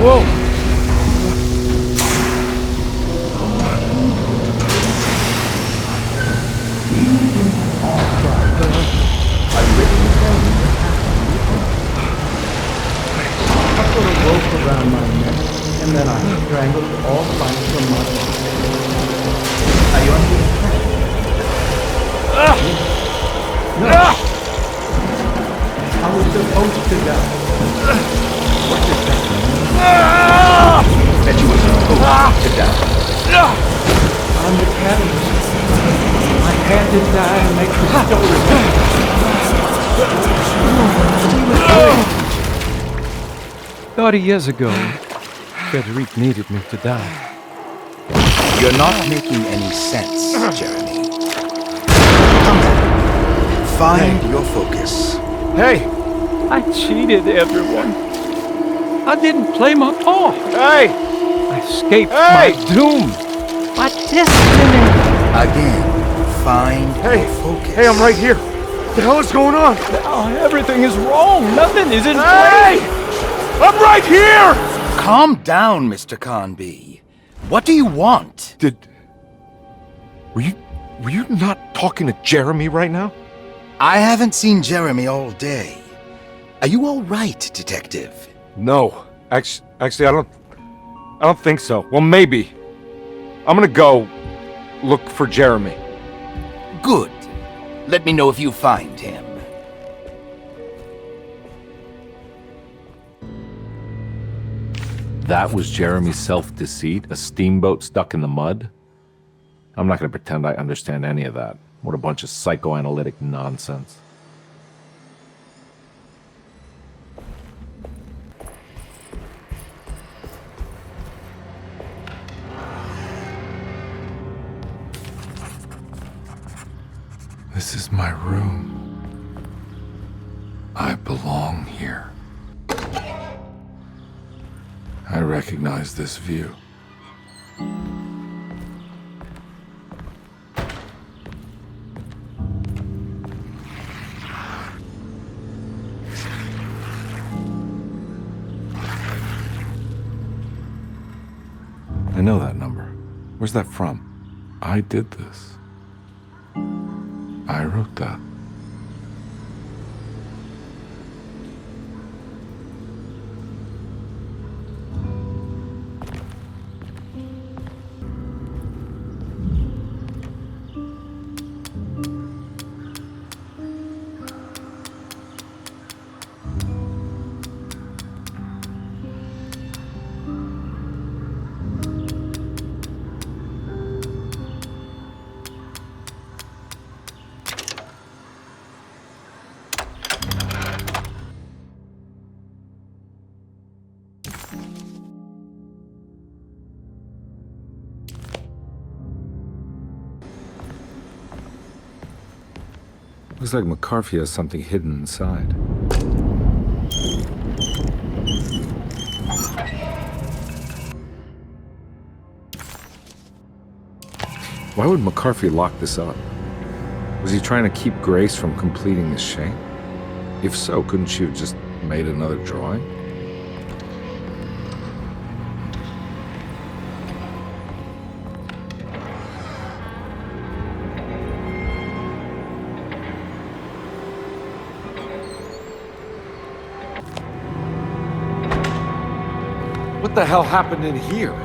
Whoa! I put a rope around my neck, and then I strangled all life from my body. Are you understand? No. I was supposed to die. What does that mean? That you were supposed to die. I'm the catalyst. I had to die to make the story better. Thought years ago, Frederic needed me to die. You're not making any sense, Jeremy. Come on. Find your focus. Hey! I cheated everyone. I didn't play my part. Hey! I escaped my doom. My destiny. Again, find your focus. Hey, I'm right here. What the hell is going on? Now everything is wrong. Nothing is in Hey! place. I'm right here! Calm down, Mr. Carnby. What do you want? Were you not talking to Jeremy right now? I haven't seen Jeremy all day. Are you all right, Detective? No. Actually, I don't think so. Well, maybe. I'm gonna go look for Jeremy. Good. Let me know if you find him. That was Jeremy's self-deceit? A steamboat stuck in the mud? I'm not gonna pretend I understand any of that. What a bunch of psychoanalytic nonsense. This is my room. I belong here. I recognize this view. I know that number. Where's that from? I did this. I wrote that. Looks like McCarthy has something hidden inside. Why would McCarthy lock this up? Was he trying to keep Grace from completing his shank? If so, couldn't she have just made another drawing? What the hell happened in here?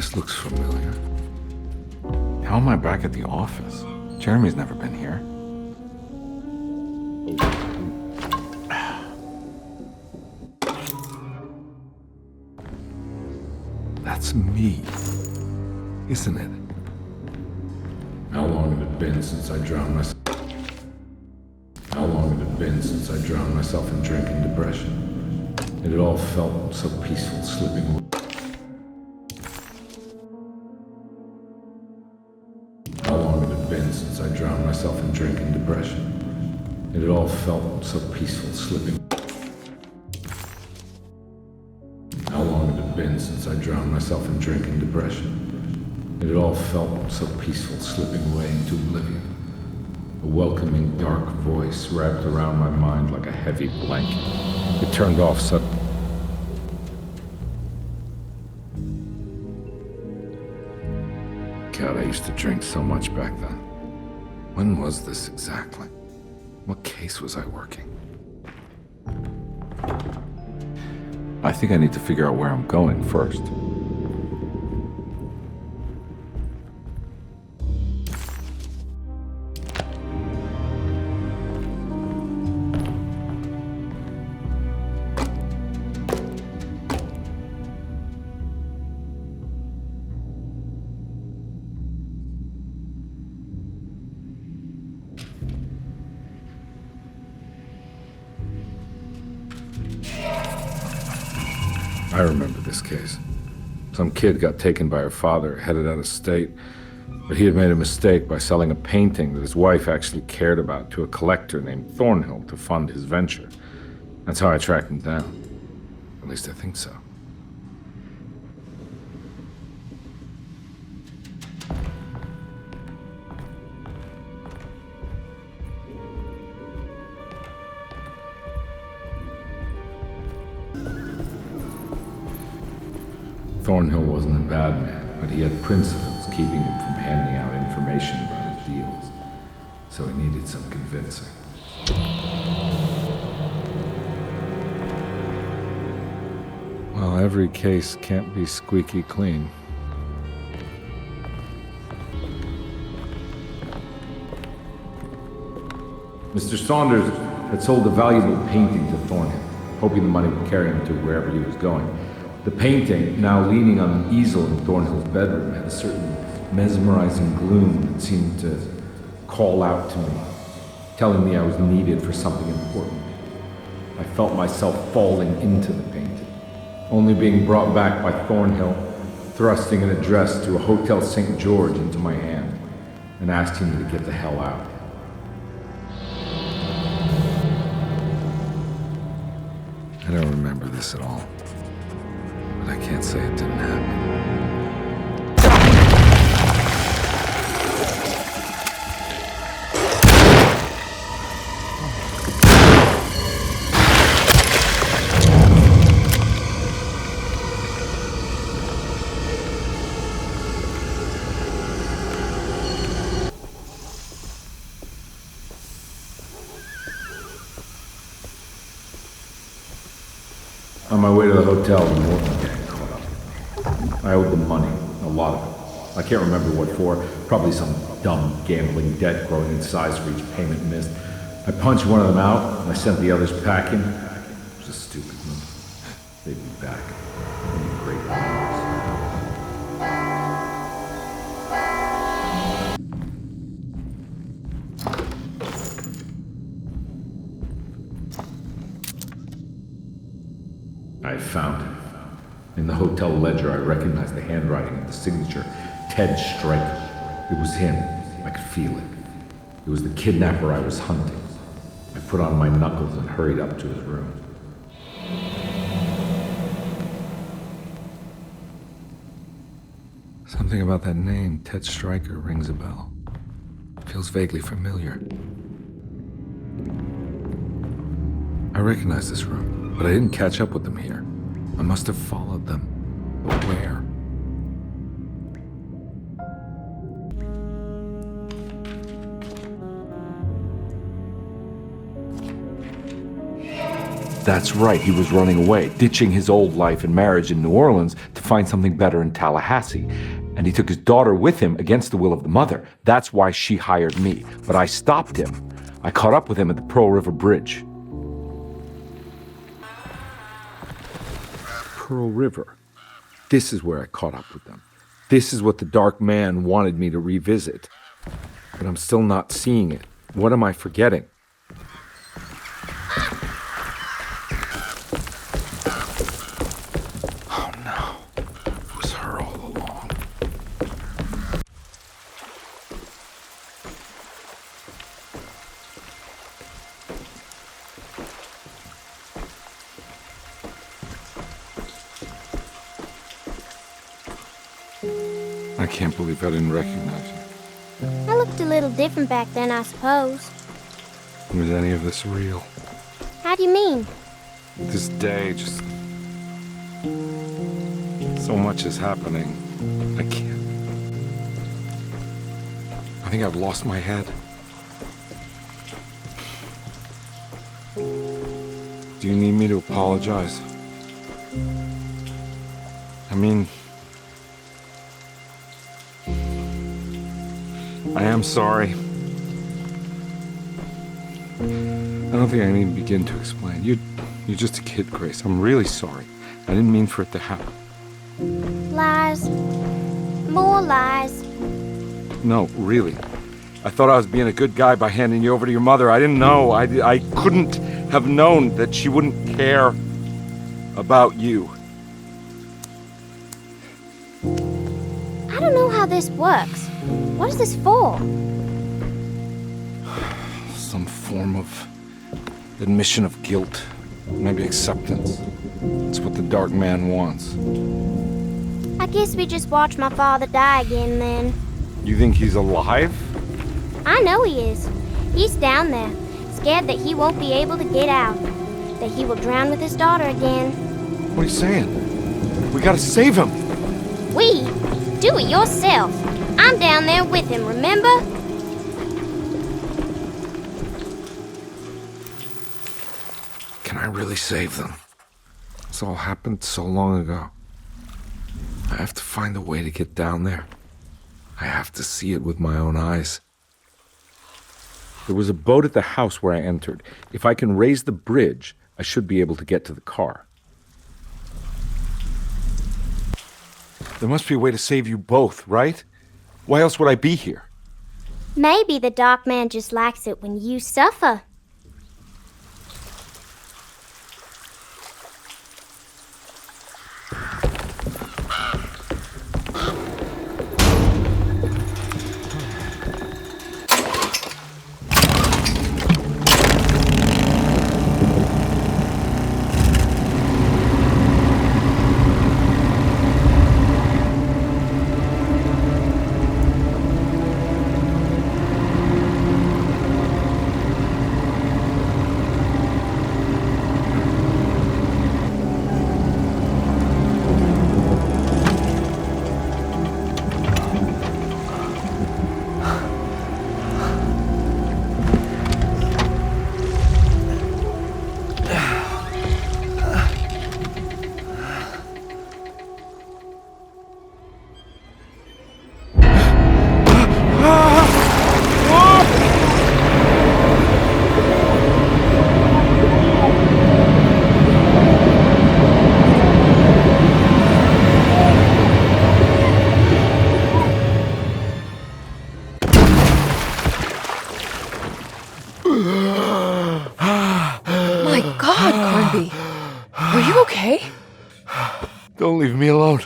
This looks familiar. How am I back at the office? Jeremy's never been here. That's me, isn't it? How long had it been since I drowned myself? How long had it been since I drowned myself in drink and depression? It had all felt so peaceful, slipping away. How long had it been since I drowned myself in drink and depression? It had all felt so peaceful, slipping. How long had it been since I drowned myself in drink and depression? It had all felt so peaceful, slipping away into oblivion. A welcoming, dark voice wrapped around my mind like a heavy blanket. It turned off suddenly. God, I used to drink so much back then. When was this exactly? What case was I working? I think I need to figure out where I'm going first. I remember this case. Some kid got taken by her father, headed out of state, but he had made a mistake by selling a painting that his wife actually cared about to a collector named Thornhill to fund his venture. That's how I tracked him down. At least I think so. Thornhill wasn't a bad man, but he had principles keeping him from handing out information about his deals. So he needed some convincing. Well, every case can't be squeaky clean. Mr. Saunders had sold a valuable painting to Thornhill, hoping the money would carry him to wherever he was going. The painting, now leaning on an easel in Thornhill's bedroom, had a certain mesmerizing gloom that seemed to call out to me, telling me I was needed for something important. I felt myself falling into the painting, only being brought back by Thornhill, thrusting an address to a Hotel St. George into my hand and asking me to get the hell out. I don't remember this at all. I can't say it didn't happen. On my way to the hotel, the Morton gang caught up. I owed them money, a lot of it. I can't remember what for, probably some dumb gambling debt growing in size for each payment missed. I punched one of them out, and I sent the others packing. It was a stupid move. They'd be back. They'd be great memories. I found him. In the hotel ledger, I recognized the handwriting of the signature, Ted Stryker. It was him. I could feel it. It was the kidnapper I was hunting. I put on my knuckles and hurried up to his room. Something about that name, Ted Stryker, rings a bell. Feels vaguely familiar. I recognize this room, but I didn't catch up with them here. I must have followed them. But where? That's right, he was running away, ditching his old life and marriage in New Orleans to find something better in Tallahassee, and he took his daughter with him against the will of the mother. That's why she hired me. But I stopped him. I caught up with him at the Pearl River Bridge. Pearl River. This is where I caught up with them. This is what the Dark Man wanted me to revisit. But I'm still not seeing it. What am I forgetting? Oh no. It was her all along. I can't believe I didn't recognize you. I looked a little different back then, I suppose. Was any of this real? How do you mean? This day, just... so much is happening. I can't... I think I've lost my head. Do you need me to apologize? I mean... I am sorry. I don't think I need to begin to explain. You're just a kid, Grace. I'm really sorry. I didn't mean for it to happen. Lies. More lies. No, really. I thought I was being a good guy by handing you over to your mother. I didn't know. I couldn't have known that she wouldn't care about you. I don't know how this works. What is this for? Some form of admission of guilt. Maybe acceptance. It's what the Dark Man wants. I guess we just watch my father die again then. You think he's alive? I know he is. He's down there, scared that he won't be able to get out. That he will drown with his daughter again. What are you saying? We gotta save him! We? Do it yourself. I'm down there with him, remember? Can I really save them? This all happened so long ago. I have to find a way to get down there. I have to see it with my own eyes. There was a boat at the house where I entered. If I can raise the bridge, I should be able to get to the car. There must be a way to save you both, right? Why else would I be here? Maybe the Dark Man just likes it when you suffer. Don't leave me alone.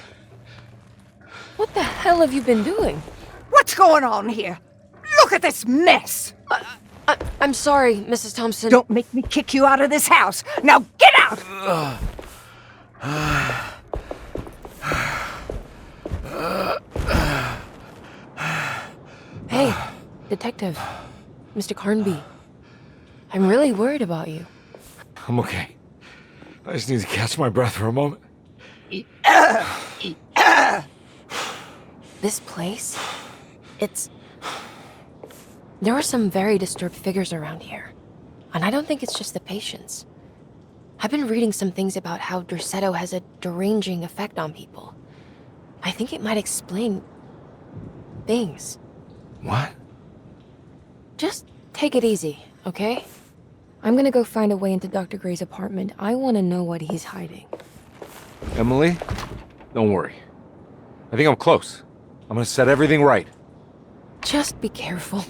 What the hell have you been doing? What's going on here? Look at this mess! I'm sorry, Mrs. Thompson. Don't make me kick you out of this house. Now get out! Hey, Detective. Mr. Carnby. I'm really worried about you. I'm okay. I just need to catch my breath for a moment. This place? There are some very disturbed figures around here. And I don't think it's just the patients. I've been reading some things about how Derceto has a deranging effect on people. I think it might explain things. What? Just take it easy, okay? I'm gonna go find a way into Dr. Gray's apartment. I want to know what he's hiding. Emily, don't worry. I think I'm close. I'm gonna set everything right. Just be careful.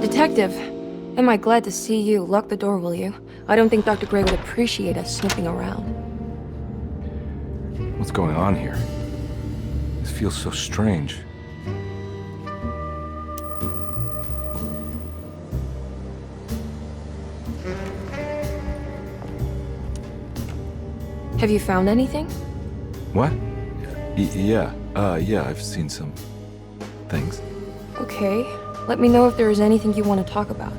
Detective, am I glad to see you. Lock the door, will you? I don't think Dr. Gray would appreciate us snooping around. What's going on here? This feels so strange. Have you found anything? What? Yeah, I've seen some things. Okay. Let me know if there is anything you want to talk about.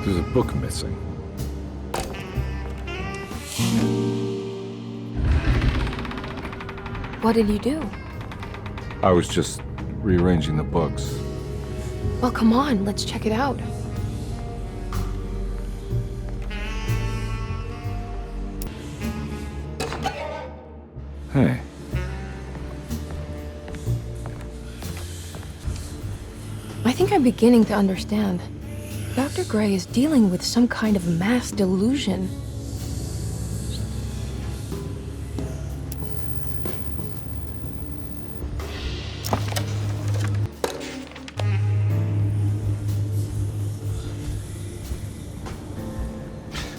There's a book missing. What did you do? I was just rearranging the books. Well, come on, let's check it out. Hey. I think I'm beginning to understand. Dr. Gray is dealing with some kind of mass delusion.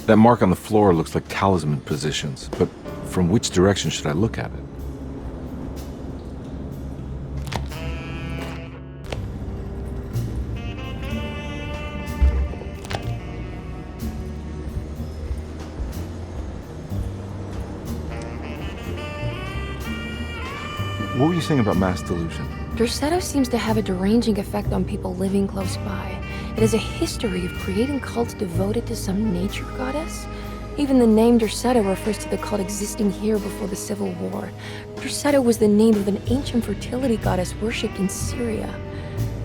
That mark on the floor looks like talisman positions, but from which direction should I look at it? What were you saying about mass delusion? Derceto seems to have a deranging effect on people living close by. It has a history of creating cults devoted to some nature goddess. Even the name Derceto refers to the cult existing here before the Civil War. Derceto was the name of an ancient fertility goddess worshipped in Syria.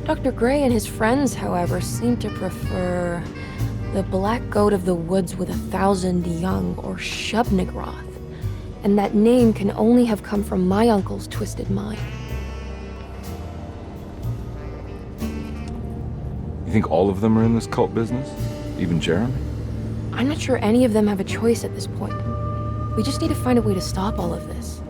Dr. Gray and his friends, however, seem to prefer the black goat of the woods with 1,000 young, or Shub-Nigroth. And that name can only have come from my uncle's twisted mind. You think all of them are in this cult business? Even Jeremy? I'm not sure any of them have a choice at this point. We just need to find a way to stop all of this.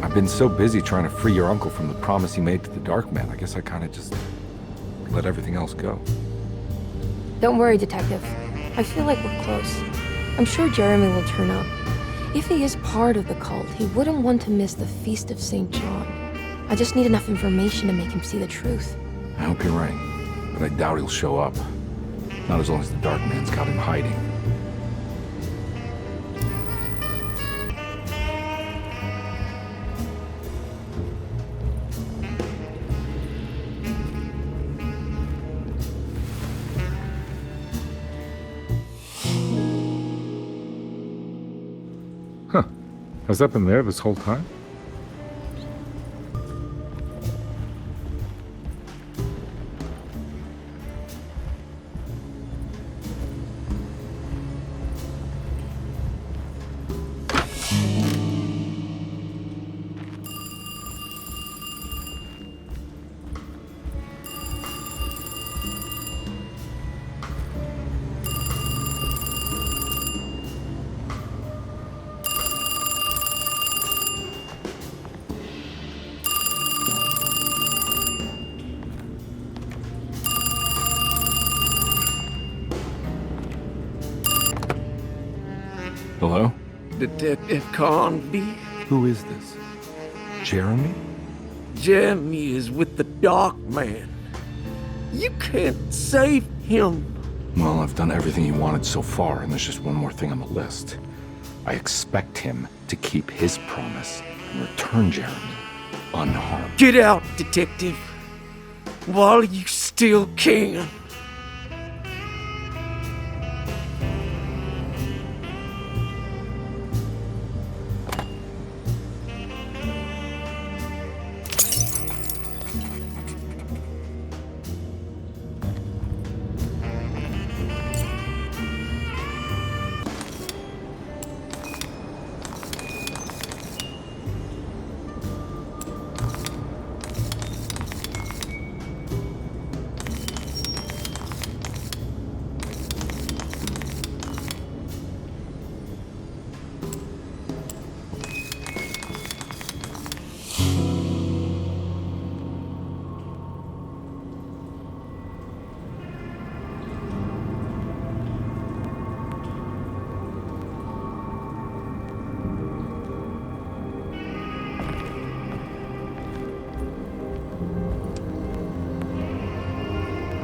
I've been so busy trying to free your uncle from the promise he made to the Dark Man. I guess I kind of just let everything else go. Don't worry, Detective. I feel like we're close. I'm sure Jeremy will turn up. If he is part of the cult, he wouldn't want to miss the Feast of St. John. I just need enough information to make him see the truth. I hope you're right, but I doubt he'll show up. Not as long as the Dark Man's got him hiding. Huh. Has that been there this whole time? Hello? Detective Carnby? Who is this? Jeremy? Jeremy is with the Dark Man. You can't save him. Well, I've done everything he wanted so far, and there's just one more thing on the list. I expect him to keep his promise and return Jeremy unharmed. Get out, detective. While you still can.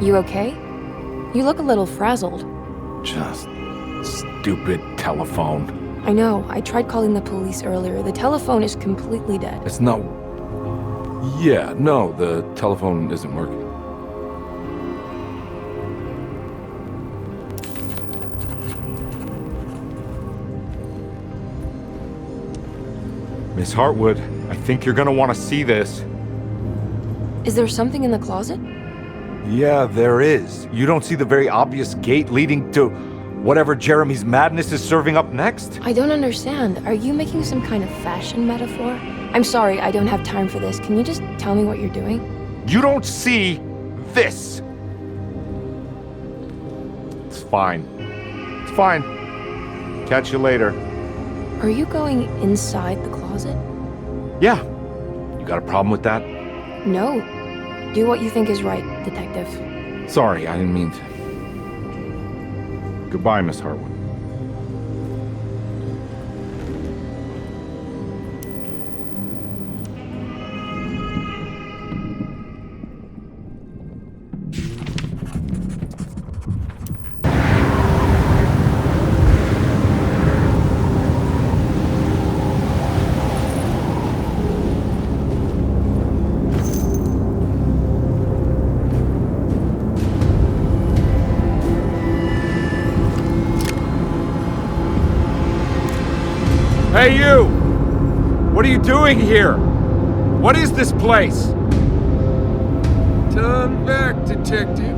You okay? You look a little frazzled. Just stupid telephone. I know. I tried calling the police earlier. The telephone is completely dead. It's not... Yeah, no, the telephone isn't working. Miss Hartwood, I think you're gonna want to see this. Is there something in the closet? Yeah, there is. You don't see the very obvious gate leading to whatever Jeremy's madness is serving up next? I don't understand. Are you making some kind of fashion metaphor? I'm sorry, I don't have time for this. Can you just tell me what you're doing? You don't see this! It's fine. It's fine. Catch you later. Are you going inside the closet? Yeah. You got a problem with that? No. Do what you think is right, detective. Sorry, I didn't mean to. Goodbye, Miss Hartwood. Hey, you! What are you doing here? What is this place? Turn back, detective.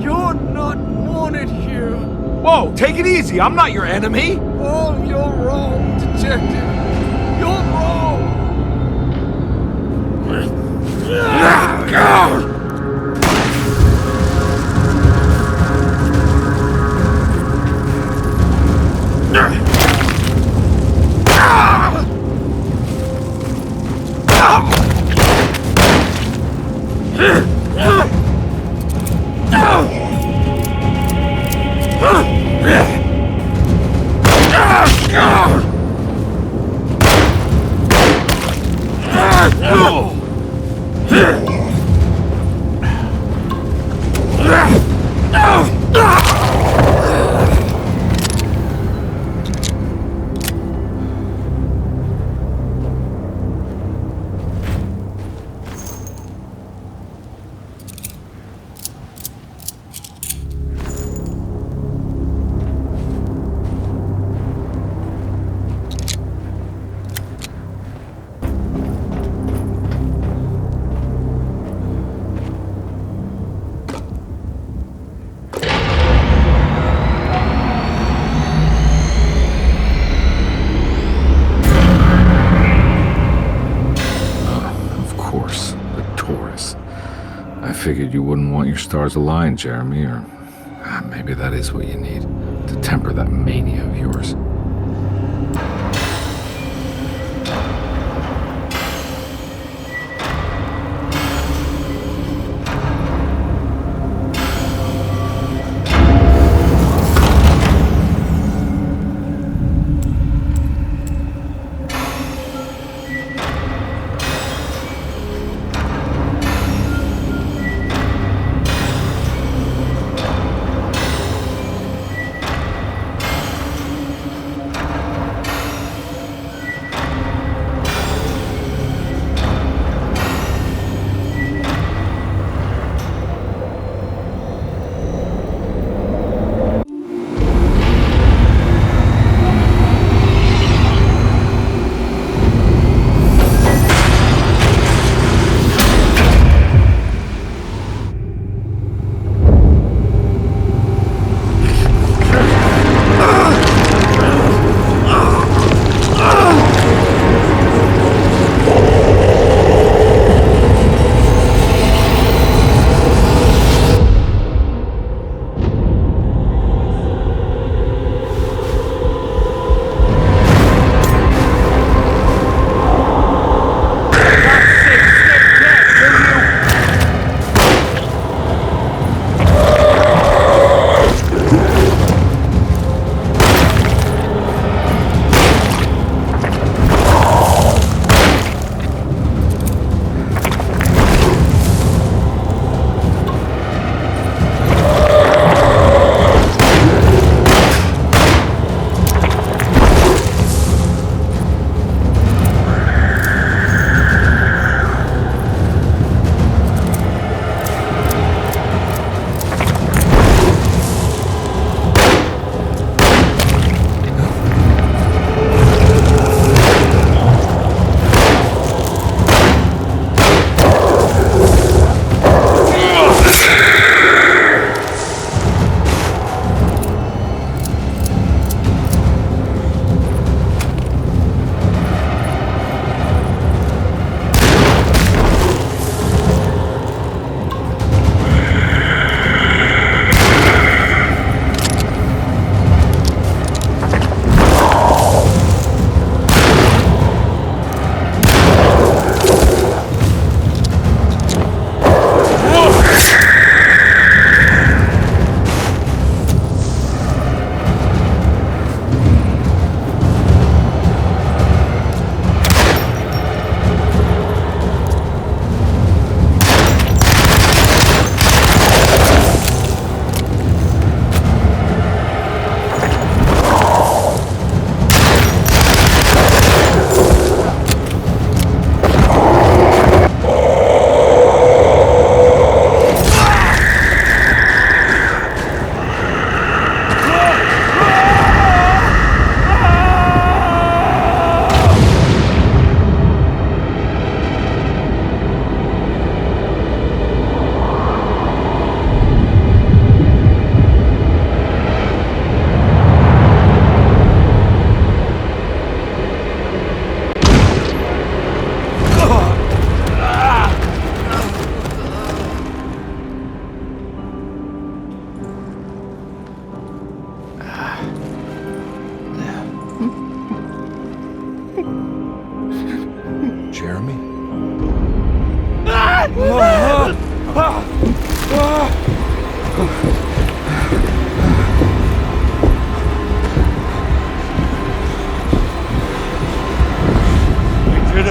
You're not wanted here. Whoa, take it easy. I'm not your enemy. Oh, you're wrong, detective. You're wrong. I figured you wouldn't want your stars aligned, Jeremy, or maybe that is what you need to temper that mania of yours.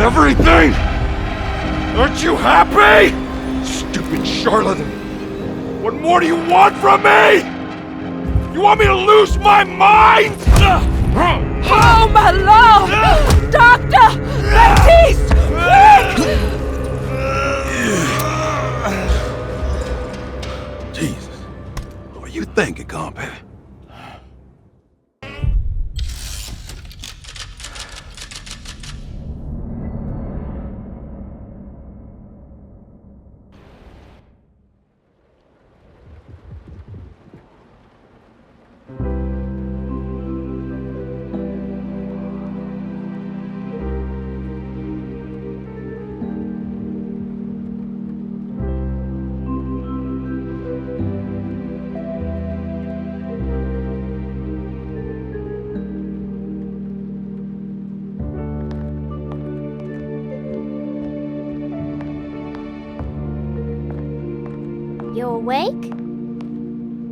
everything? Aren't you happy? Stupid charlatan. What more do you want from me? You want me to lose my mind? Oh, my lord! Doctor! Baptiste! Quick! Jesus. What are you thinking, compadre? You awake?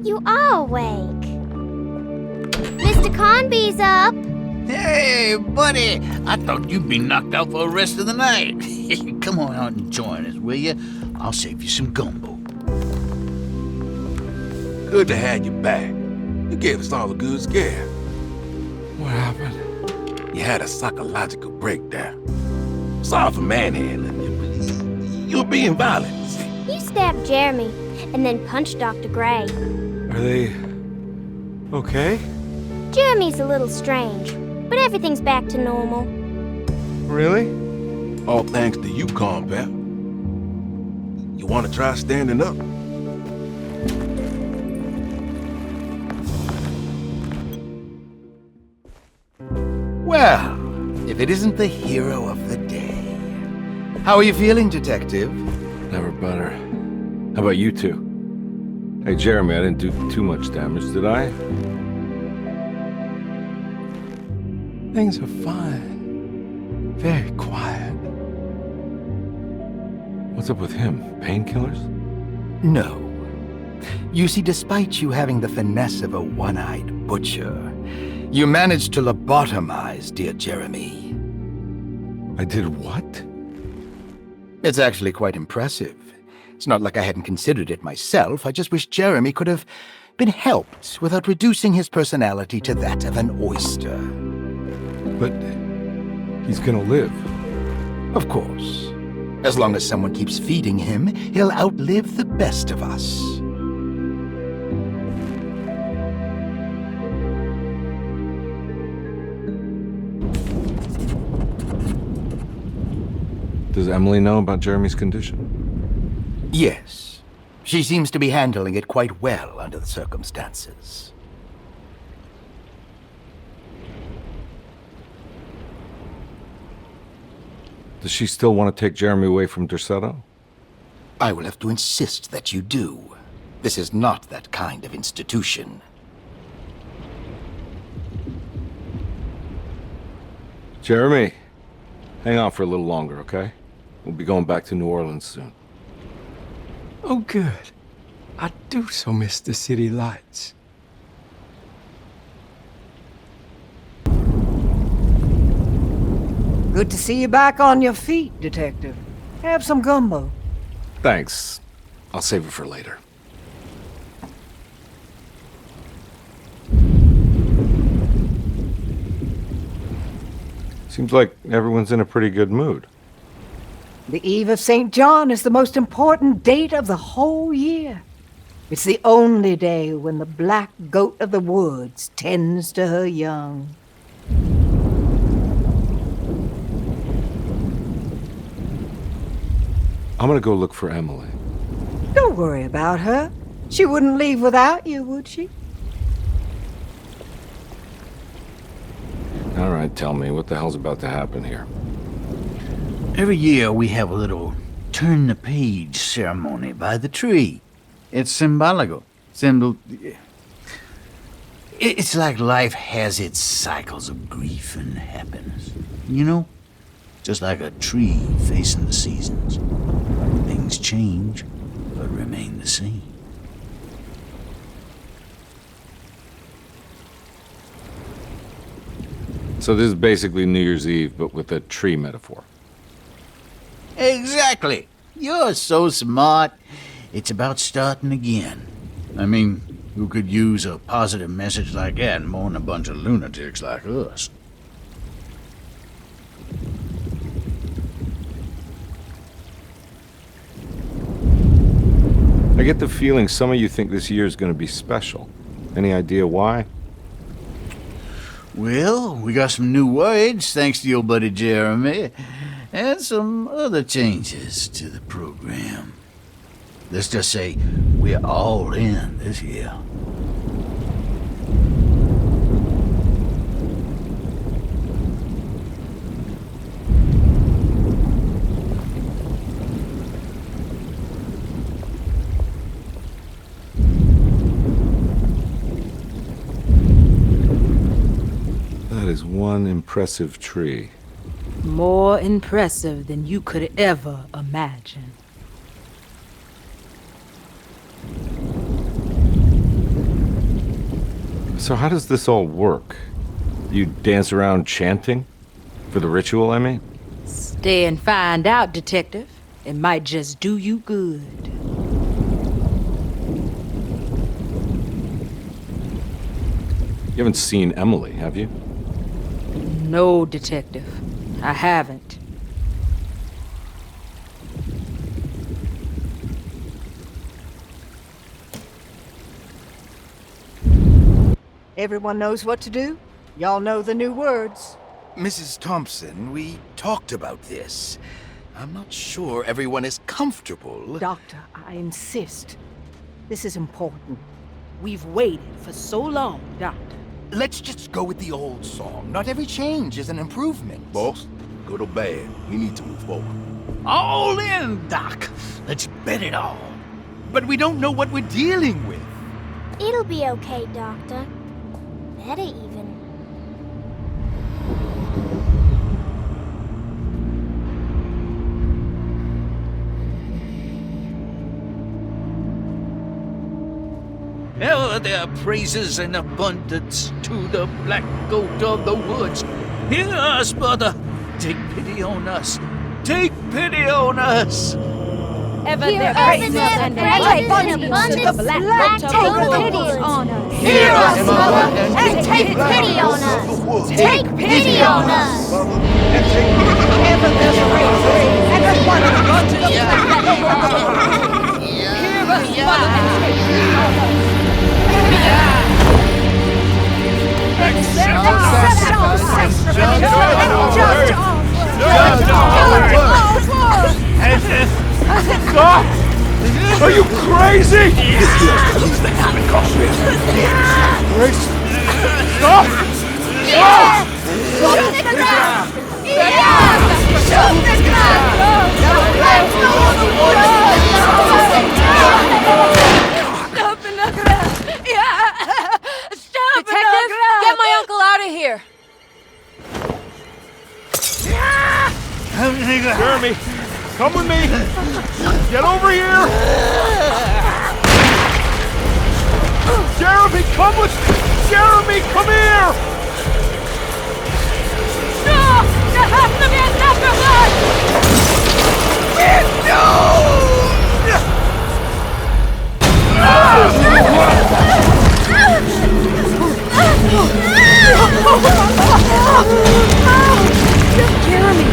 You are awake. Mr. Carnby's up. Hey, buddy! I thought you'd be knocked out for the rest of the night. Come on out and join us, will you? I'll save you some gumbo. Good to have you back. You gave us all a good scare. What happened? You had a psychological breakdown. Sorry for manhandling you, but you were being violent. You stabbed Jeremy and then punched Dr. Gray. Are they okay? Jeremy's a little strange, but everything's back to normal. Really? All thanks to you, compadre. You want to try standing up? Well, if it isn't the hero of the day. How are you feeling, Detective? Never better. How about you two? Hey, Jeremy, I didn't do too much damage, did I? Things are fine. Very quiet. What's up with him? Painkillers? No. You see, despite you having the finesse of a one-eyed butcher, you managed to lobotomize dear Jeremy. I did what? It's actually quite impressive. It's not like I hadn't considered it myself. I just wish Jeremy could have been helped without reducing his personality to that of an oyster. But he's gonna live. Of course. As long as someone keeps feeding him, he'll outlive the best of us. Does Emily know about Jeremy's condition? Yes. She seems to be handling it quite well under the circumstances. Does she still want to take Jeremy away from Derceto? I will have to insist that you do. This is not that kind of institution. Jeremy, hang on for a little longer, okay? We'll be going back to New Orleans soon. Oh, good. I do so miss the city lights. Good to see you back on your feet, Detective. Have some gumbo. Thanks. I'll save it for later. Seems like everyone's in a pretty good mood. The Eve of St. John is the most important date of the whole year. It's the only day when the black goat of the woods tends to her young. I'm gonna go look for Emily. Don't worry about her. She wouldn't leave without you, would she? All right, tell me, what the hell's about to happen here? Every year we have a little turn-the-page ceremony by the tree. It's symbolical. It's like life has its cycles of grief and happiness. You know? Just like a tree facing the seasons. Things change, but remain the same. So this is basically New Year's Eve, but with a tree metaphor. Exactly. You're so smart. It's about starting again. I mean, who could use a positive message like that more than a bunch of lunatics like us? I get the feeling some of you think this year is going to be special. Any idea why? Well, we got some new words, thanks to your buddy Jeremy, and some other changes to the program. Let's just say we're all in this year. That is one impressive tree. More impressive than you could ever imagine. So how does this all work? You dance around chanting? For the ritual, I mean? Stay and find out, Detective. It might just do you good. You haven't seen Emily, have you? No, Detective. I haven't. Everyone knows what to do? Y'all know the new words. Mrs. Thompson, we talked about this. I'm not sure everyone is comfortable. Doctor, I insist. This is important. We've waited for so long, Doctor. Let's just go with the old song. Not every change is an improvement. Boss, good or bad, we need to move forward. All in, Doc. Let's bet it all. But we don't know what we're dealing with. It'll be okay, Doctor. Better even. Ever there praises in abundance to the black goat of the woods. Hear us, brother. Take pity on us. Take pity on us. Ever there praises and abundance to the black goat of the woods. On us. Hear us, Mother, and take pity on us. Take pity on us. Ever there's praises and abundance to the black goat of the woods. Hear us, Mother, and take pity on us. Stop! Are you crazy? Use the habit coffee. Stop! Stop! Shoot the ground! Shoot the ground! Stop in the ground! Yeah! Stop in the Detective, ground! get my uncle out of here! Jeremy, come with me! Get over here! Jeremy, come with... Jeremy, come here! No! There has to be another one! Jeremy!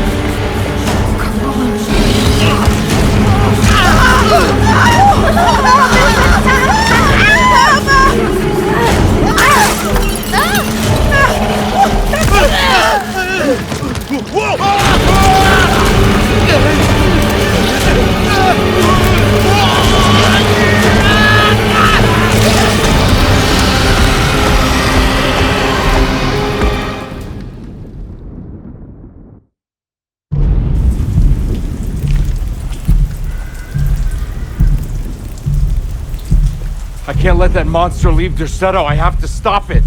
I can't let that monster leave Derceto. I have to stop it.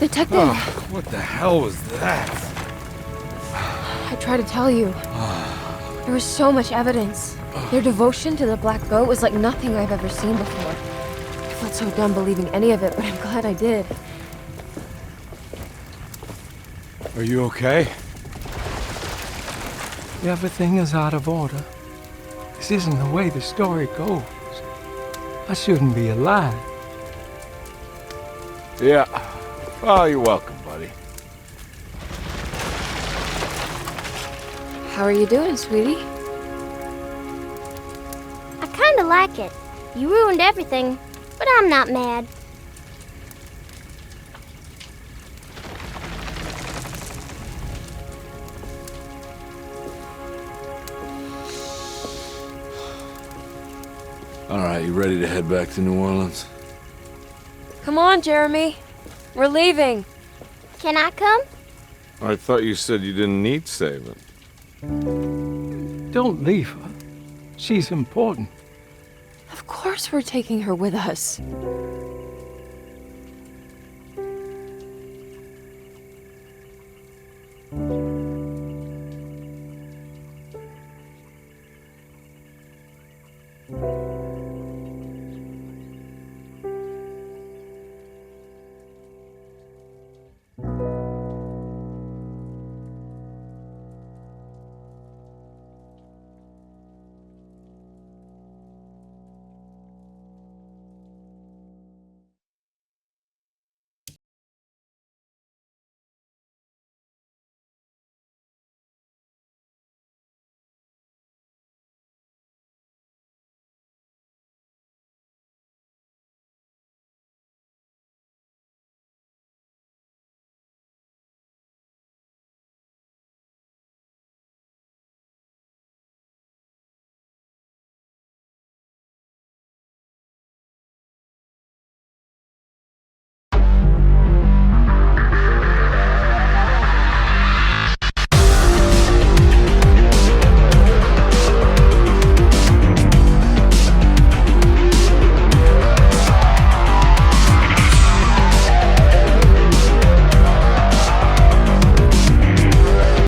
Detective! Oh, what the hell was that? I tried to tell you. There was so much evidence. Their devotion to the black goat was like nothing I've ever seen before. I felt so dumb believing any of it, but I'm glad I did. Are you okay? Everything is out of order. This isn't the way the story goes. I shouldn't be alive. Yeah. Well, you're welcome, buddy. How are you doing, sweetie? I kinda like it. You ruined everything, but I'm not mad. All right, you ready to head back to New Orleans? Come on, Jeremy. We're leaving. Can I come? I thought you said you didn't need saving. Don't leave her. She's important. Of course we're taking her with us.